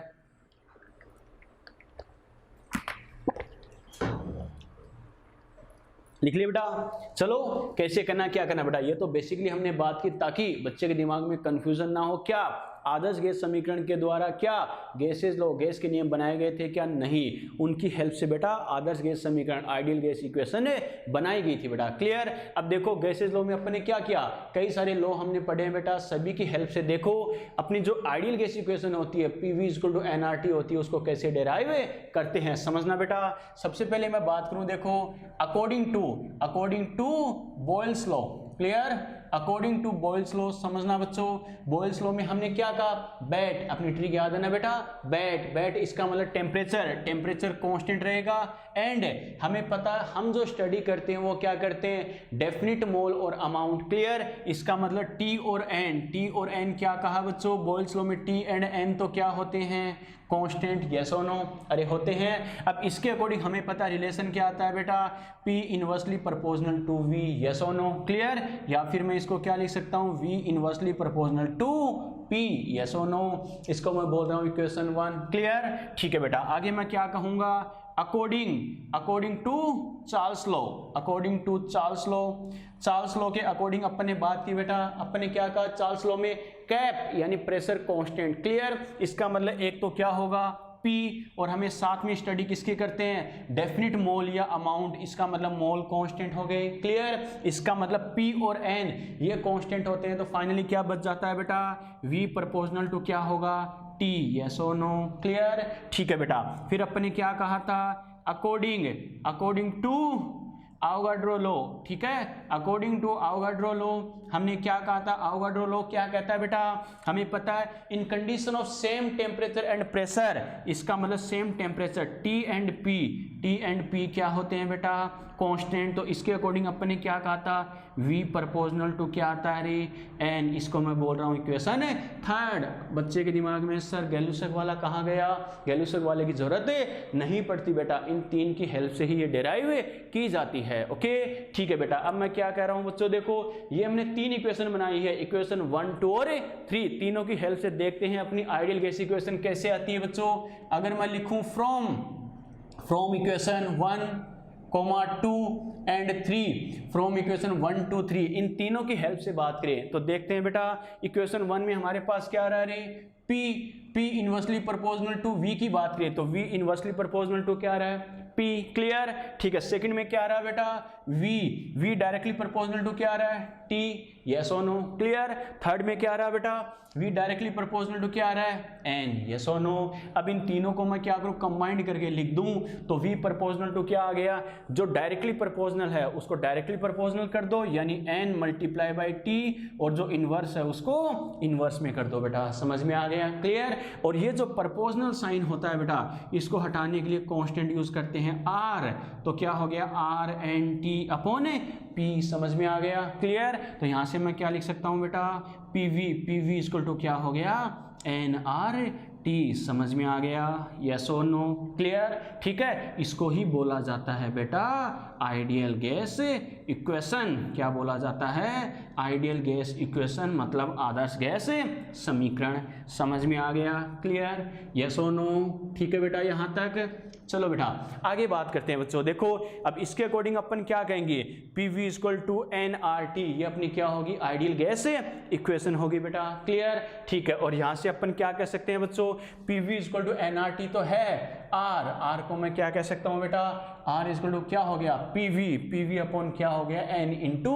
लिख लिया बेटा। चलो कैसे करना, क्या करना बेटा, ये तो बेसिकली हमने बात की ताकि बच्चे के दिमाग में कंफ्यूजन ना हो। क्या आदर्श गैस समीकरण के द्वारा क्या गैसेस लॉ, गैस के नियम बनाए गए थे क्या? नहीं, उनकी हेल्प से बेटा आदर्श गैस समीकरण आइडियल गैस इक्वेशन बनाई गई थी बेटा। क्लियर। अब देखो गैसेस लॉ में अपने क्या किया, कई सारे लॉ हमने पढ़े हैं बेटा, सभी की हेल्प से देखो अपनी जो आइडियल गैस इक्वेशन होती है PV = nRT होती है, उसको कैसे डेराइव करते हैं समझना बेटा। सबसे पहले मैं बात करूं, देखो according to Boyle's law, clear, according to Boyle's law, समझना बच्चों, बॉयल्स लॉ में हमने क्या कहा, बैट, अपनी ट्रिक याद है ना बेटा, बैट, बैट इसका मतलब टेम्परेचर, टेम्परेचर कांस्टेंट रहेगा। एंड हमें पता, हम जो स्टडी करते हैं वो क्या करते हैं, डेफिनिट मोल और अमाउंट, क्लियर, इसका मतलब टी और एन, टी और एन क्या कहा बच्चों, बॉयल्स लॉ में टी एंड एन तो क्या होते हैं, कांस्टेंट, यस और नो, अरे होते हैं। अब इसके अकॉर्डिंग हमें पता रिलेशन क्या आता है बेटा, P inversely proportional to V, yes और नो, क्लियर, या फिर मैं इसको क्या लिख सकता हूँ, V inversely proportional to P, yes और नो, इसको मैं बोल रहा हूँ इक्वेशन 1, क्लियर, ठीक है बेटा। आगे मैं क्या कहूँगा, according to Charles law, according to Charles law, Charles law के अकॉर्डिंग अपन ने बात की बेटा, अपन ने क्या कहा, चार्ल्स लॉ में कैप यानी प्रेशर कांस्टेंट, क्लियर, इसका मतलब एक तो क्या होगा P, और हमें साथ में स्टडी किसकी करते हैं, डेफिनिट मोल या अमाउंट, इसका मतलब मोल कांस्टेंट हो गए, क्लियर, इसका मतलब P और N ये कांस्टेंट होते हैं, तो फाइनली क्या बच जाता है बेटा, V प्रोपोर्शनल टू क्या होगा, T, यस और नो, क्लियर, ठीक है बेटा। फिर अपन ने क्या कहा था, अकॉर्डिंग टू आवोगाड्रो लॉ, ठीक है, अकॉर्डिंग टू आवोगाड्रो लॉ हमने क्या कहा था, आवोगाड्रो लॉ क्या कहता है बेटा, हमें पता है, in condition of same temperature and pressure, इसका मतलब same temperature T and P क्या होते हैं बेटा, कांस्टेंट, तो इसके अकॉर्डिंग अपन ने क्या कहा था, V प्रोपोर्शनल टू क्या आता है रे, एन, इसको मैं बोल रहा हूँ इक्वेशन 3। बच्चे के दिमाग में सर गैलुसक वाला कहाँ गया, गैलुसक वाले की जरूरत नहीं पड़ती बेटा, इन 3 की हेल्प से ही ये डेराइव की जाती है, ओके, ठीक है बेटा। अब मैं क्या कह रहा हूँ बच्चों, देखो ये हमने 3 इक्वेशन बनाई है, इक्वेशन 1, 2 और 3, तीनों की हेल्प से देखते हैं अपनी आइडियल गैस इक्वेशन कैसे आती है बच्चों। अगर मैं लिखूं from equation 1, 2 and 3, from equation 1, 2, 3, इन तीनों की हेल्प से बात करें तो देखते हैं बेटा, इक्वेशन 1 में हमारे पास क्या आ रहा है, P inversely proportional to V की बात करें तो V इनवर्सली प्रोपोर्शनल टू क्या आ रहा है, P, क्लियर, ठीक है। सेकंड में क्या आ रहा है बेटा, V डायरेक्टली प्रोपोर्शनल टू क्या आ रहा है, T, यस और नो, क्लियर। थर्ड में क्या आ रहा है बेटा, V डायरेक्टली प्रोपोर्शनल टू क्या आ रहा है, N, यस और नो। अब इन तीनों को मैं क्या करूं, कंबाइंड करके लिख दूं तो V प्रोपोर्शनल टू क्या आ गया, जो डायरेक्टली प्रोपोर्शनल है उसको डायरेक्टली प्रोपोर्शनल कर दो यानी N मल्टीप्लाई बाई T, और जो इनवर्स है उसको इनवर्स में कर दो बेटा, समझ में आ गया, क्लियर। और ये जो प्रोपोर्शनल साइन होता है बेटा, इसको हटाने के लिए कांस्टेंट यूज करते हैं R, तो क्या हो गया RNT अपॉन P, समझ में आ गया, क्लियर। तो यहां से मैं क्या लिख सकता हूं बेटा, PV इक्वल टू क्या हो गया, NRT, समझ में आ गया, यस और नो, क्लियर, ठीक है। इसको ही बोला जाता है बेटा आइडियल गैस इक्वेशन, क्या बोला जाता है, आइडियल गैस इक्वेशन, मतलब आदर्श गैस समीकरण, समझ में आ गया, क्लियर, यस और नो, ठीक है बेटा यहां तक। चलो बेटा आगे बात करते हैं बच्चों, देखो अब इसके अकॉर्डिंग अपन क्या कहेंगे, PV इक्वल टू NRT, ये अपनी क्या होगी, आइडियल गैस इक्वेशन होगी बेटा, क्लियर, ठीक है। और यहां से अपन क्या कह सकते हैं बच्चों, PV इक्वल टू NRT तो है R को मैं क्या कह सकता हूं बेटा, R इक्वल टू क्या हो गया, PV अपॉन क्या हो गया, N इंटू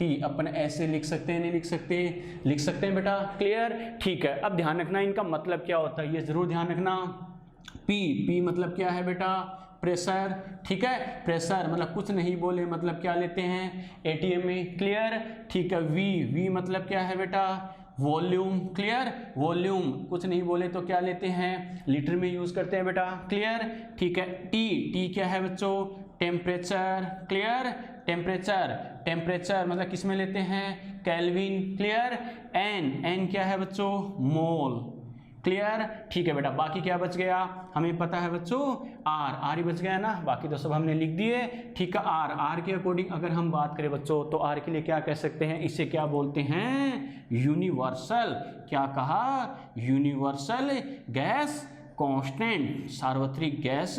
T, अपन ऐसे लिख सकते हैं, नहीं लिख सकते, लिख सकते हैं बेटा, क्लियर, ठीक है। अब ध्यान रखना इनका मतलब क्या होता है, ये जरूर ध्यान रखना, P मतलब क्या है बेटा, प्रेशर, ठीक है, प्रेशर मतलब कुछ नहीं बोले, मतलब क्या लेते हैं ATM में, क्लियर, ठीक है। V मतलब क्या है बेटा, वॉल्यूम, क्लियर, वॉल्यूम कुछ नहीं बोले तो क्या लेते हैं, लीटर में यूज करते हैं बेटा, क्लियर, ठीक है। T क्या है बच्चों, टेम्परेचर, क्लियर, टेम्परेचर मतलब किस में लेते हैं, केल्विन, क्लियर। N क्या है बच्चों, मोल, क्लियर, ठीक है बेटा। बाकी क्या बच गया, हमें पता है बच्चों R ही बच गया ना, बाकी तो सब हमने लिख दिए, ठीक है। R के अकॉर्डिंग अगर हम बात करें बच्चों तो R के लिए क्या कह सकते हैं, इसे क्या बोलते हैं, यूनिवर्सल, क्या कहा, यूनिवर्सल गैस कांस्टेंट, सार्वत्रिक गैस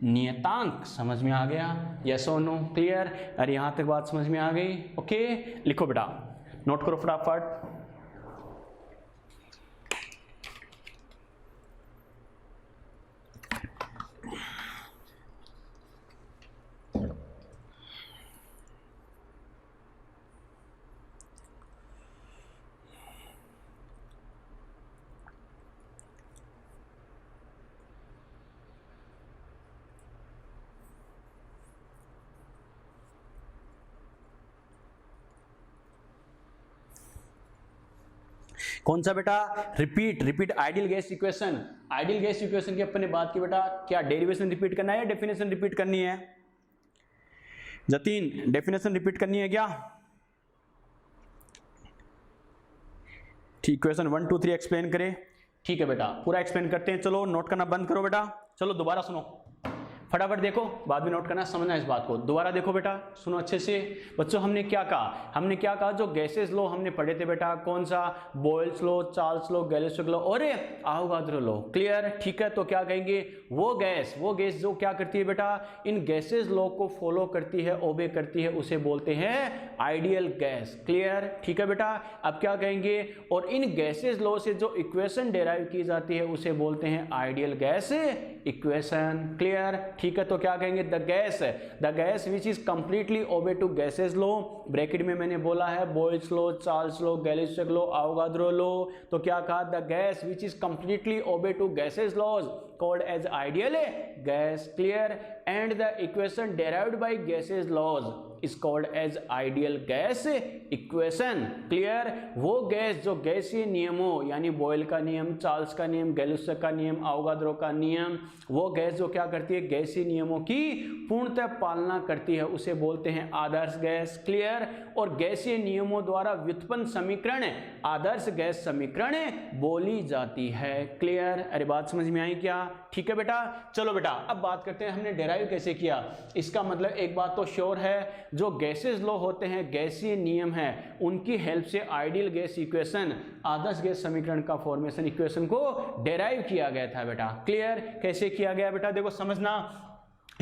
नियतांक, समझ में आ गया, यस और नो, क्लियर। अरे यहां तक बात समझ में आ गई, ओके, लिखो बेटा, नोट करो फटाफट। कौन सा बेटा, repeat ideal gas equation. Ideal gas equation की अपन ने बात की बेटा, क्या डेरिवेशन रिपीट करना है या डेफिनेशन रिपीट करनी है? जतीन डेफिनेशन रिपीट करनी है क्या? ठीक, क्वेश्चन 1 2 3 एक्सप्लेन करें। ठीक है बेटा, पूरा एक्सप्लेन करते हैं। चलो नोट करना बंद करो बेटा, चलो दोबारा सुनो, फटाफट देखो, बाद में नोट करना, समझना इस बात को। दोबारा देखो बेटा, सुनो अच्छे से। बच्चों हमने क्या कहा, जो गैसेस लॉ हमने पढ़े थे बेटा, कौन सा, Boyle's law, Charles law, Galileo law और अवोगाद्रो लॉ। क्लियर? ठीक है, तो क्या कहेंगे, वो गैस जो क्या करती है बेटा, इन गैसेस लॉ को फॉलो करती है, ओबे करती है, उसे बोलते हैं आइडियल गैस। क्लियर? ठीक है बेटा, अब क्या कहेंगे, और इन गैसेस लॉ से जो इक्वेशन डेराइव की जाती है उसे बोलते हैं आइडियल गैस इक्वेशन। क्लियर? ठीक है, तो क्या कहेंगे, the gas which is completely obey to gases law, bracket में मैंने बोला है Boyle's law, Charles law, Galileo law, Avogadro law, तो क्या कहा, the gas which is completely obey to gases laws called as ideal gas. Clear? And the equation derived by gases laws is called as ideal gas equation. Clear? वो gas जो गैसीय नियमों यानी boil का नियम, चार्ल्स का नियम, Galileo का नियम, अवोगाद्रो का नियम, वो गैस जो क्या करती है, गैसीय नियमों की पूर्णतः पालना करती है, उसे बोलते हैं आदर्श गैस। क्लियर? और गैसीय नियमों द्वारा व्युत्पन्न समीकरण आदर्श गैस समीकरण बोली जाती है। क्लियर? अरे बात समझ में आई क्या? ठीक है बेटा, चलो बेटा अब बात करते हैं हमने डेराइव कैसे किया। इसका मतलब एक बात तो श्योर है, जो गैसेस लॉ होते हैं, गैसीय नियम है, उनकी हेल्प से आइडियल गैस इक्वेशन, आदर्श गैस समीकरण का फॉर्मेशन इक्वेशन को डेराइव किया गया था बेटा। क्लियर? कैसे किया गया बेटा, देखो समझना,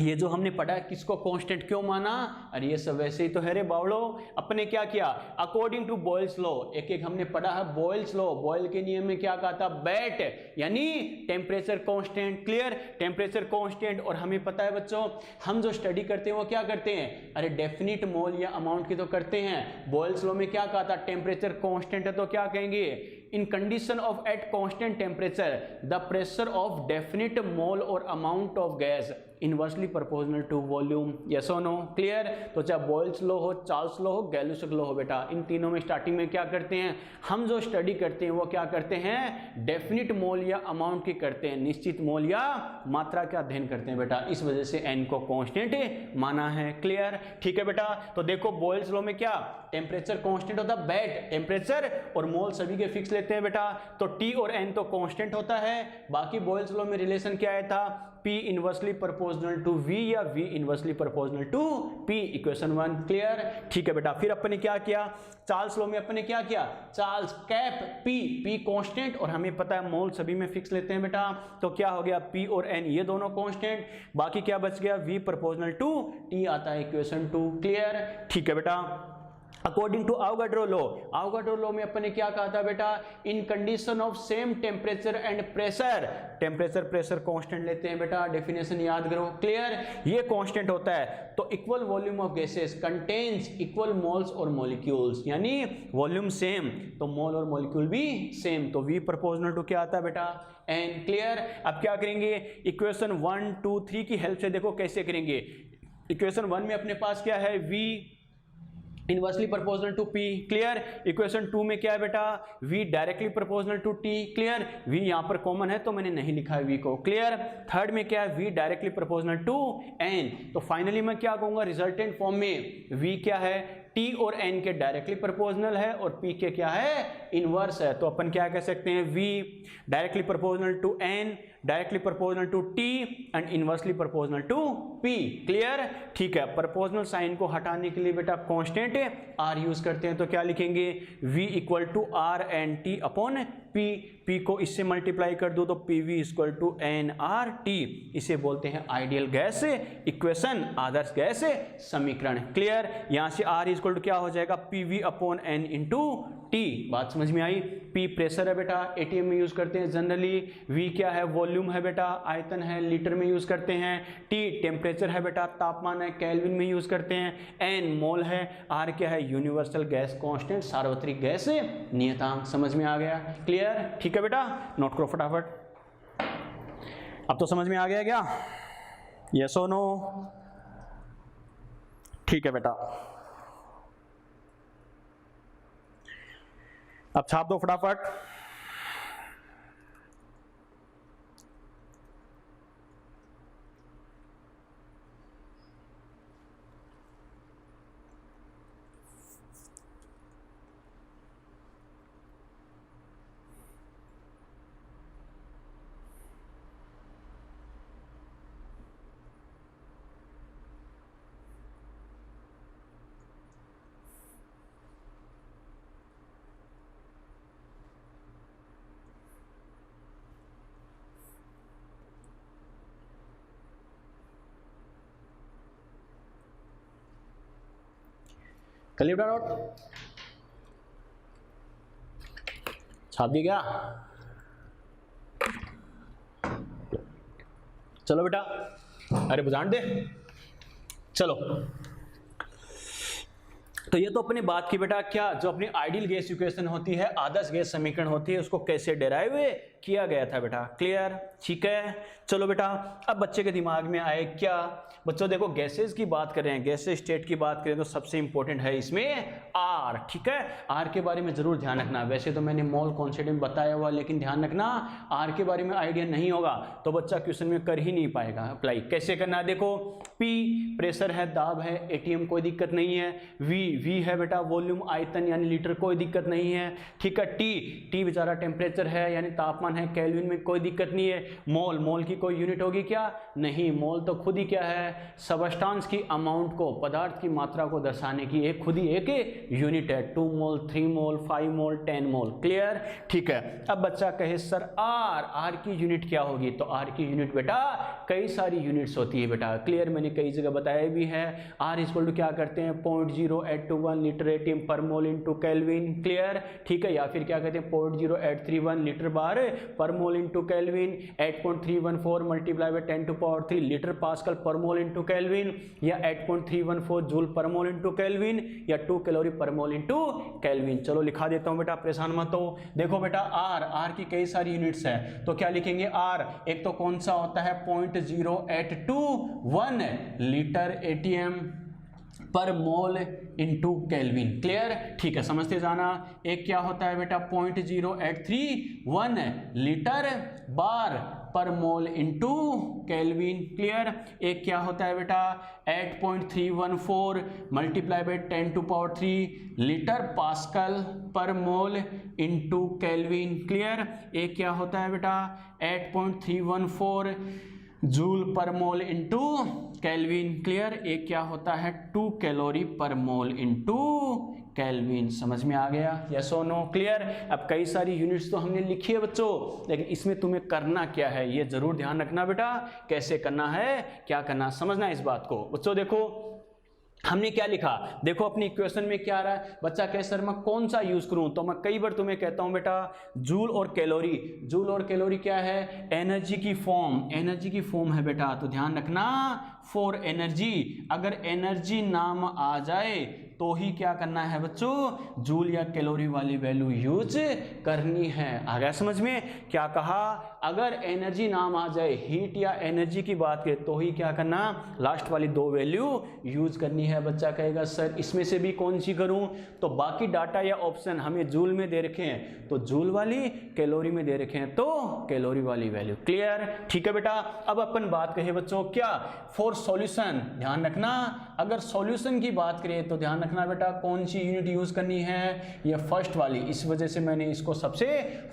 ये जो हमने पढ़ा किसको कांस्टेंट क्यों माना, अरे ये सब वैसे ही तो है रे बावड़ो। अपने क्या किया, अकॉर्डिंग टू बॉयल्स लॉ, एक हमने पढ़ा है बॉयल्स लॉ, बॉयल के नियम में क्या कहा था, बैट यानी temperature constant. Clear? Temperature constant, और हमें पता है बच्चों, हम जो स्टडी करते हैं वो क्या करते हैं, अरे डेफिनिट मोल या अमाउंट की तो करते हैं। बॉयल्स लॉ में क्या कहा था, टेम्परेचर कांस्टेंट है तो क्या कहेंगे, in condition of at constant temperature the pressure of definite mole और amount of gas inversely proportional to volume. Yes और नो? क्लियर? तो चाहे बॉयल्स लॉ हो, चार्ल्स लॉ हो, गैलिलियो लॉ हो बेटा, इन तीनों में स्टार्टिंग में क्या करते हैं, हम जो स्टडी करते हैं वो क्या करते हैं, डेफिनिट मोल या अमाउंट की करते हैं, निश्चित मोल या मात्रा का अध्ययन करते हैं बेटा, इस वजह से एन को कांस्टेंट माना है। क्लियर? ठीक है बेटा, तो देखो बॉयल्स लॉ में क्या, टेम्परेचर कांस्टेंट होता है, बैट टेम्परेचर और मोल सभी के फिक्स लेते हैं बेटा, तो टी और एन तो कांस्टेंट होता है। बाकी बॉयल्स लॉ में रिलेशन क्या आया था, P inversely proportional to V या V inversely proportional to P, equation 1। Clear? ठीक है बेटा, फिर अपन ने क्या किया, चार्ल्स लॉ में अपन ने क्या किया, चार्ल्स कैप P कांस्टेंट, और हमें पता है मोल सभी में फिक्स लेते हैं बेटा, तो क्या हो गया, P और N ये दोनों कांस्टेंट, बाकी क्या बच गया, V प्रोपोर्शनल टू T आता है इक्वेशन 2। क्लियर? ठीक है बेटा, अकॉर्डिंग टू अवोगाड्रो लॉ में अपन ने क्या कहा था बेटा, in condition of same temperature and pressure, temperature pressure constant लेते हैं बेटा, डेफिनेशन याद करो। क्लियर? ये कांस्टेंट होता है, तो equal volume of gases contains equal moles और मॉलिक्यूल्स, यानी वॉल्यूम सेम तो मोल और मॉलिक्यूल भी सेम, तो V प्रोपोर्शनल टू क्या आता है बेटा, N। क्लियर? अब क्या करेंगे, इक्वेशन 1 2 3 की हेल्प से देखो कैसे करेंगे। इक्वेशन 1 में अपने पास क्या है, V inversely proportional to P। Clear? Equation 2 में क्या है बेटा, V directly proportional to T। Clear? V यहां पर कॉमन है तो मैंने नहीं लिखा है V को। क्लियर? थर्ड में क्या है, V directly proportional to N। तो फाइनली मैं क्या कहूंगा, रिजल्टेंट फॉर्म में V क्या है, T और N के डायरेक्टली प्रोपोर्शनल है और P के क्या है, इनवर्स है, तो अपन क्या कह सकते हैं, V directly proportional to N, directly proportional to T and inversely proportional to P। Clear? ठीक है, प्रोपोर्शनल साइन को हटाने के लिए बेटा कांस्टेंट R यूज करते हैं, तो क्या लिखेंगे, V equal to R N T upon P, P को इससे मल्टीप्लाई कर दो तो PV इक्वल टू nRT, इसे बोलते हैं आइडियल गैस इक्वेशन, आदर्श गैस समीकरण। क्लियर? यहां से R इक्वल टू क्या हो जाएगा, PV upon N into T। बात समझ में आई? P प्रेशर है बेटा, ATM में यूज करते हैं जनरली, V क्या है, वॉल्यूम है बेटा, आयतन है, लीटर में यूज करते हैं, T टेम्परेचर है बेटा, तापमान है, केल्विन में यूज करते हैं, N मोल है, R क्या है, यूनिवर्सल गैस कांस्टेंट, सार्वत्रिक गैस नियतांक। समझ में आ गया? क्लियर? ठीक है बेटा, नोट करो फटाफट। अब तो समझ में आ गया क्या, यस और नो? ठीक है बेटा, अब छाप दो फटाफट। कर लिया बेटा नोट, छाप दी क्या? चलो बेटा, अरे बुझान दे। चलो, तो ये तो अपनी बात की बेटा, क्या जो अपनी आइडियल गैस इक्वेशन होती है, आदर्श गैस समीकरण होती है, उसको कैसे डेराइव किया गया था बेटा। क्लियर? ठीक है। चलो बेटा, अब बच्चे के दिमाग में आए क्या? बच्चों देखो, गैसेस की बात कर रहे हैं, गैसेस स्टेट की बात करें तो सबसे इंपॉर्टेंट है इसमें आर। ठीक है, आर के बारे में जरूर ध्यान रखना। वैसे तो मैंने मोल कॉन्सेप्ट में बताया हुआ, लेकिन ध्यान रखना आर के बारे में आइडिया नहीं होगा तो बच्चा क्वेश्चन में कर ही नहीं पाएगा अप्लाई। कैसे करना है देखो, पी प्रेशर है, दाब है, एटीएम कोई दिक्कत नहीं है, वी है बेटा वॉल्यूम आयतन यानी लीटर, कोई दिक्कत नहीं है। ठीक है, टी बेचारा टेम्परेचर है यानी तापमान है, केल्विन में कोई दिक्कत नहीं है। मोल की कोई यूनिट होगी क्या? नहीं, मोल तो खुद ही क्या है, सबस्टांस की अमाउंट को, पदार्थ की मात्रा को दर्शाने की एक खुद ही एक यूनिट है। 2 मोल, 3 मोल, 5 मोल, 10 मोल। क्लियर? ठीक है। अब बच्चा कहे सर आर की यूनिट क्या होगी? तो आर की यूनिट बेटा कई सारी यूनिट्स होती है बेटा। क्लियर? मैंने कई जगह बताया भी है। आर इक्वल टू क्या करते हैं, 0.0821 लीटर एटीएम पर मोल इंटू केल्विन। क्लियर? ठीक है। या फिर क्या कहते हैं 0.0831 litre bar per mole into kelvin, 8.314 multiply by 10 to power 3 litre pascal per mole into kelvin, या 8.314 जूल पर मोल इंटू केल्विन, या 2 कैलोरी पर मोल इंटू केल्विन। चलो लिखा देता हूं बेटा, परेशान मत हो। देखो बेटा, आर की कई सारी यूनिट्स है, तो क्या लिखेंगे आर? एक तो कौन सा होता है 0.0821 लीटर एटीएम पर मोल इंटू केल्विन। क्लियर? ठीक है, समझते जाना। एक क्या होता है बेटा 0.0831 litre bar per mole into kelvin. Clear? एक क्या होता है बेटा 8.314 multiply by 10 to power 3 litre pascal per mole into kelvin. Clear? एक क्या होता है बेटा 8.314 जूल पर मोल इंटू केल्विन। क्लियर? एक क्या होता है 2 कैलोरी पर मोल इंटू केल्विन। समझ में आ गया? यस और नो? क्लियर? अब कई सारी यूनिट्स तो हमने लिखी है बच्चों, लेकिन इसमें तुम्हें करना क्या है ये जरूर ध्यान रखना बेटा। कैसे करना है, क्या करना, समझना इस बात को। बच्चों देखो, हमने क्या लिखा, देखो अपनी इक्वेशन में क्या आ रहा है। बच्चा कहे सर मैं कौन सा यूज करूं, तो मैं कई बार तुम्हें कहता हूं बेटा जूल और कैलोरी। जूल और कैलोरी क्या है, एनर्जी की फॉर्म है बेटा। तो ध्यान रखना फॉर एनर्जी, अगर एनर्जी नाम आ जाए तो ही क्या करना है बच्चों, जूल या कैलोरी वाली वैल्यू यूज करनी है। आ गया समझ में? क्या कहा, अगर एनर्जी नाम आ जाए, हीट या एनर्जी की बात करें तो ही क्या करना, लास्ट वाली 2 वैल्यू यूज करनी है। बच्चा कहेगा सर इसमें से भी कौन सी करूं, तो बाकी डाटा या ऑप्शन हमें जूल में दे रखे हैं तो जूल वाली, कैलोरी में दे रखे हैं तो कैलोरी वाली वैल्यू। क्लियर? ठीक है बेटा। अब अपन बात करें बच्चों क्या, फॉर सॉल्यूशन। ध्यान रखना, अगर सॉल्यूशन की बात करें तो ध्यान रखना बेटा कौन सी यूनिट यूज करनी है, ये फर्स्ट वाली। इस वजह से मैंने इसको सबसे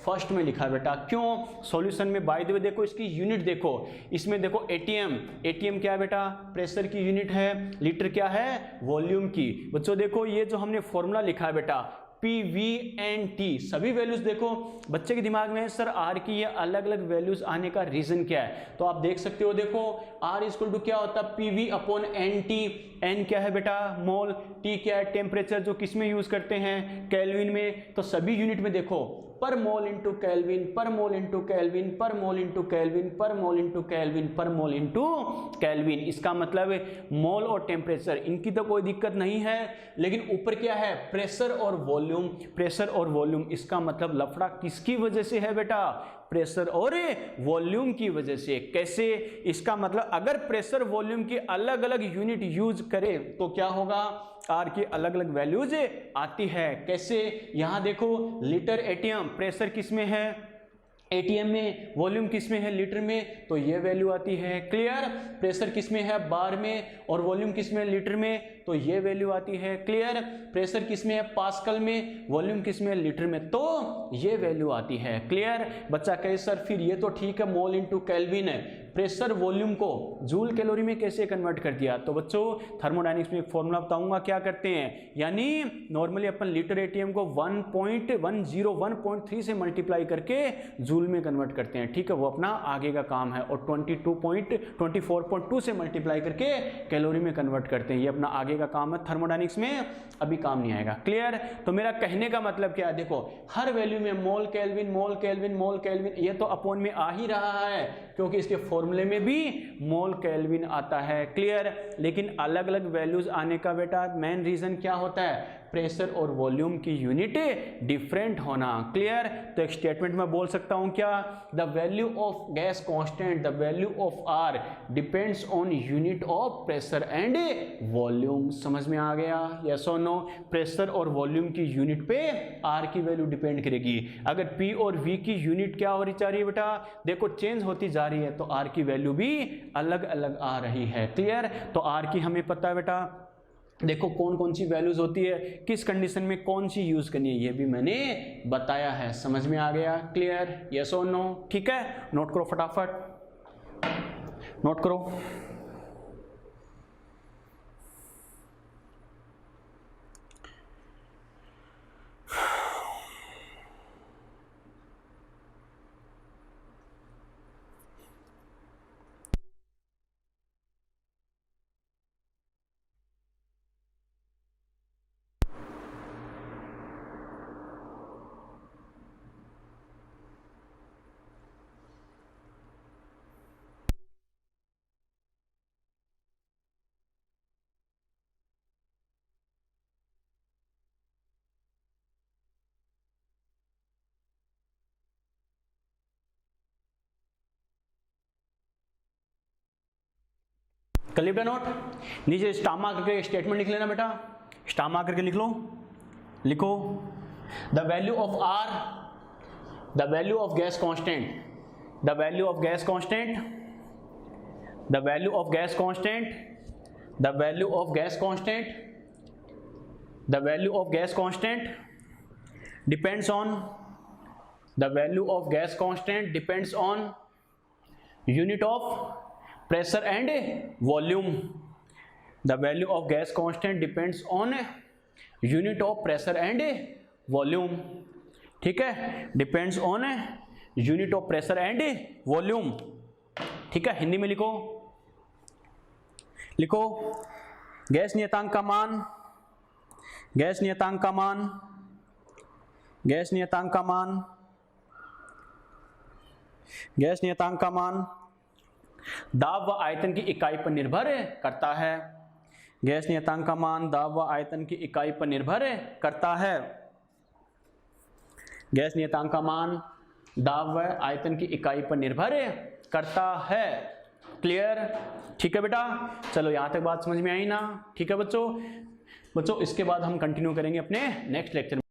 फर्स्ट में लिखा बेटा। क्यों? सॉल्यूशन में बाय द वे देखो इसकी यूनिट देखो, इसमें देखो एटीएम क्या है बेटा, प्रेशर की यूनिट है, लीटर क्या है, वॉल्यूम की। बच्चों देखो ये जो हमने फॉर्मूला लिखा है बेटा PV&T, सभी वैल्यूज देखो बच्चे के दिमाग में, सर आर की ये अलग अलग वैल्यूज आने का रीजन क्या है, तो आप देख सकते हो। देखो आर इक्वल टू क्या होता है PV/NT। एन क्या है बेटा मोल, टी क्या है टेम्परेचर, जो किस में यूज करते हैं, केल्विन में। तो सभी यूनिट में देखो पर मोल इंटू केल्विन, पर मोल इंटू केल्विन, पर मोल इंटू केल्विन, पर मोल इंटू केल्विन, पर मोल इंटू केल्विन। इसका मतलब मोल और टेम्परेचर इनकी तो कोई दिक्कत नहीं है, लेकिन ऊपर क्या है प्रेशर और वॉल्यूम, प्रेशर और वॉल्यूम। इसका मतलब लफड़ा किसकी वजह से है बेटा, प्रेशर और वॉल्यूम की वजह से। कैसे? इसका मतलब अगर प्रेशर वॉल्यूम की अलग अलग यूनिट यूज करें तो क्या होगा, आर की अलग अलग वैल्यूज आती है। कैसे? यहां देखो, लीटर एटीएम प्रेशर किस में है, एटीएम में, वॉल्यूम किस में है, लीटर में, तो ये वैल्यू आती है। क्लियर? प्रेशर किस में है, बार में, और वॉल्यूम किस में, लीटर में, तो ये वैल्यू आती है। क्लियर? प्रेशर किस में है, पास्कल में, वॉल्यूम किस में, लीटर में, तो ये वैल्यू आती है। क्लियर? बच्चा कहे सर फिर ये तो ठीक है, मोल इंटू केल्विन है, प्रेशर वॉल्यूम को जूल कैलोरी में कैसे कन्वर्ट कर दिया? तो बच्चों थर्मोडायनेमिक्स में एक फॉर्मूला बताऊंगा क्या करते हैं, यानी नॉर्मली अपन लीटर एटीएम को 1.103 से मल्टीप्लाई करके जूल में कन्वर्ट करते हैं, ठीक है, वो अपना आगे का काम है, और 24.2 से मल्टीप्लाई करके कैलोरी में कन्वर्ट करते हैं, ये अपना आगे का काम है, थर्मोडायनेमिक्स में अभी काम नहीं आएगा। क्लियर? तो मेरा कहने का मतलब क्या है, देखो हर वैल्यू में मोल केल्विन, मोल केल्विन, मोल केल्विन, ये तो अपॉन में आ ही रहा है क्योंकि इसके फॉर्मूले में भी मोल केल्विन आता है। क्लियर? लेकिन अलग अलग वैल्यूज आने का बेटा मेन रीजन क्या होता है, प्रेशर और वॉल्यूम की यूनिट डिफरेंट होना। क्लियर? तो एक स्टेटमेंट में बोल सकता हूं क्या, the value of gas constant, the value of R depends on unit of pressure and volume. समझ में आ गया? यस और नो? प्रेशर और वॉल्यूम की यूनिट पे आर की वैल्यू डिपेंड करेगी। अगर पी और वी की यूनिट क्या हो रही जा रही है बेटा, देखो चेंज होती जा रही है, तो आर की वैल्यू भी अलग अलग आ रही है। क्लियर? तो आर की हमें पता है बेटा, देखो कौन कौन सी वैल्यूज होती है, किस कंडीशन में कौन सी यूज करनी है, ये भी मैंने बताया है। समझ में आ गया? क्लियर? यस और नो? ठीक है, नोट करो फटाफट, नोट करो। कर लिया बेटा नोट? नीचे स्टामा करके स्टेटमेंट लिख लेना बेटा, स्टामा करके लिख लो, लिखो the value of R, the value of gas constant, the value of gas constant, the value of gas constant, the value of gas constant, the value of gas constant depends on, the value of gas constant depends on unit of pressure and volume, the value of gas constant depends on unit of pressure and volume, ठीक है, depends on unit of pressure and volume, ठीक है। हिंदी में लिखो, लिखो gas नियतांक का मान, गैस नियतांक का मान, गैस नियतांक का मान, गैस नियतांक का मान दाब व आयतन की इकाई पर निर्भर करता है। गैस नियतांक का मान दाब व आयतन की इकाई पर निर्भर करता है। गैस नियतांक का मान दाब व आयतन की इकाई पर निर्भर करता है। क्लियर? ठीक है बेटा, चलो यहां तक बात समझ में आई ना? ठीक है बच्चों, इसके बाद हम कंटिन्यू करेंगे अपने नेक्स्ट लेक्चर में।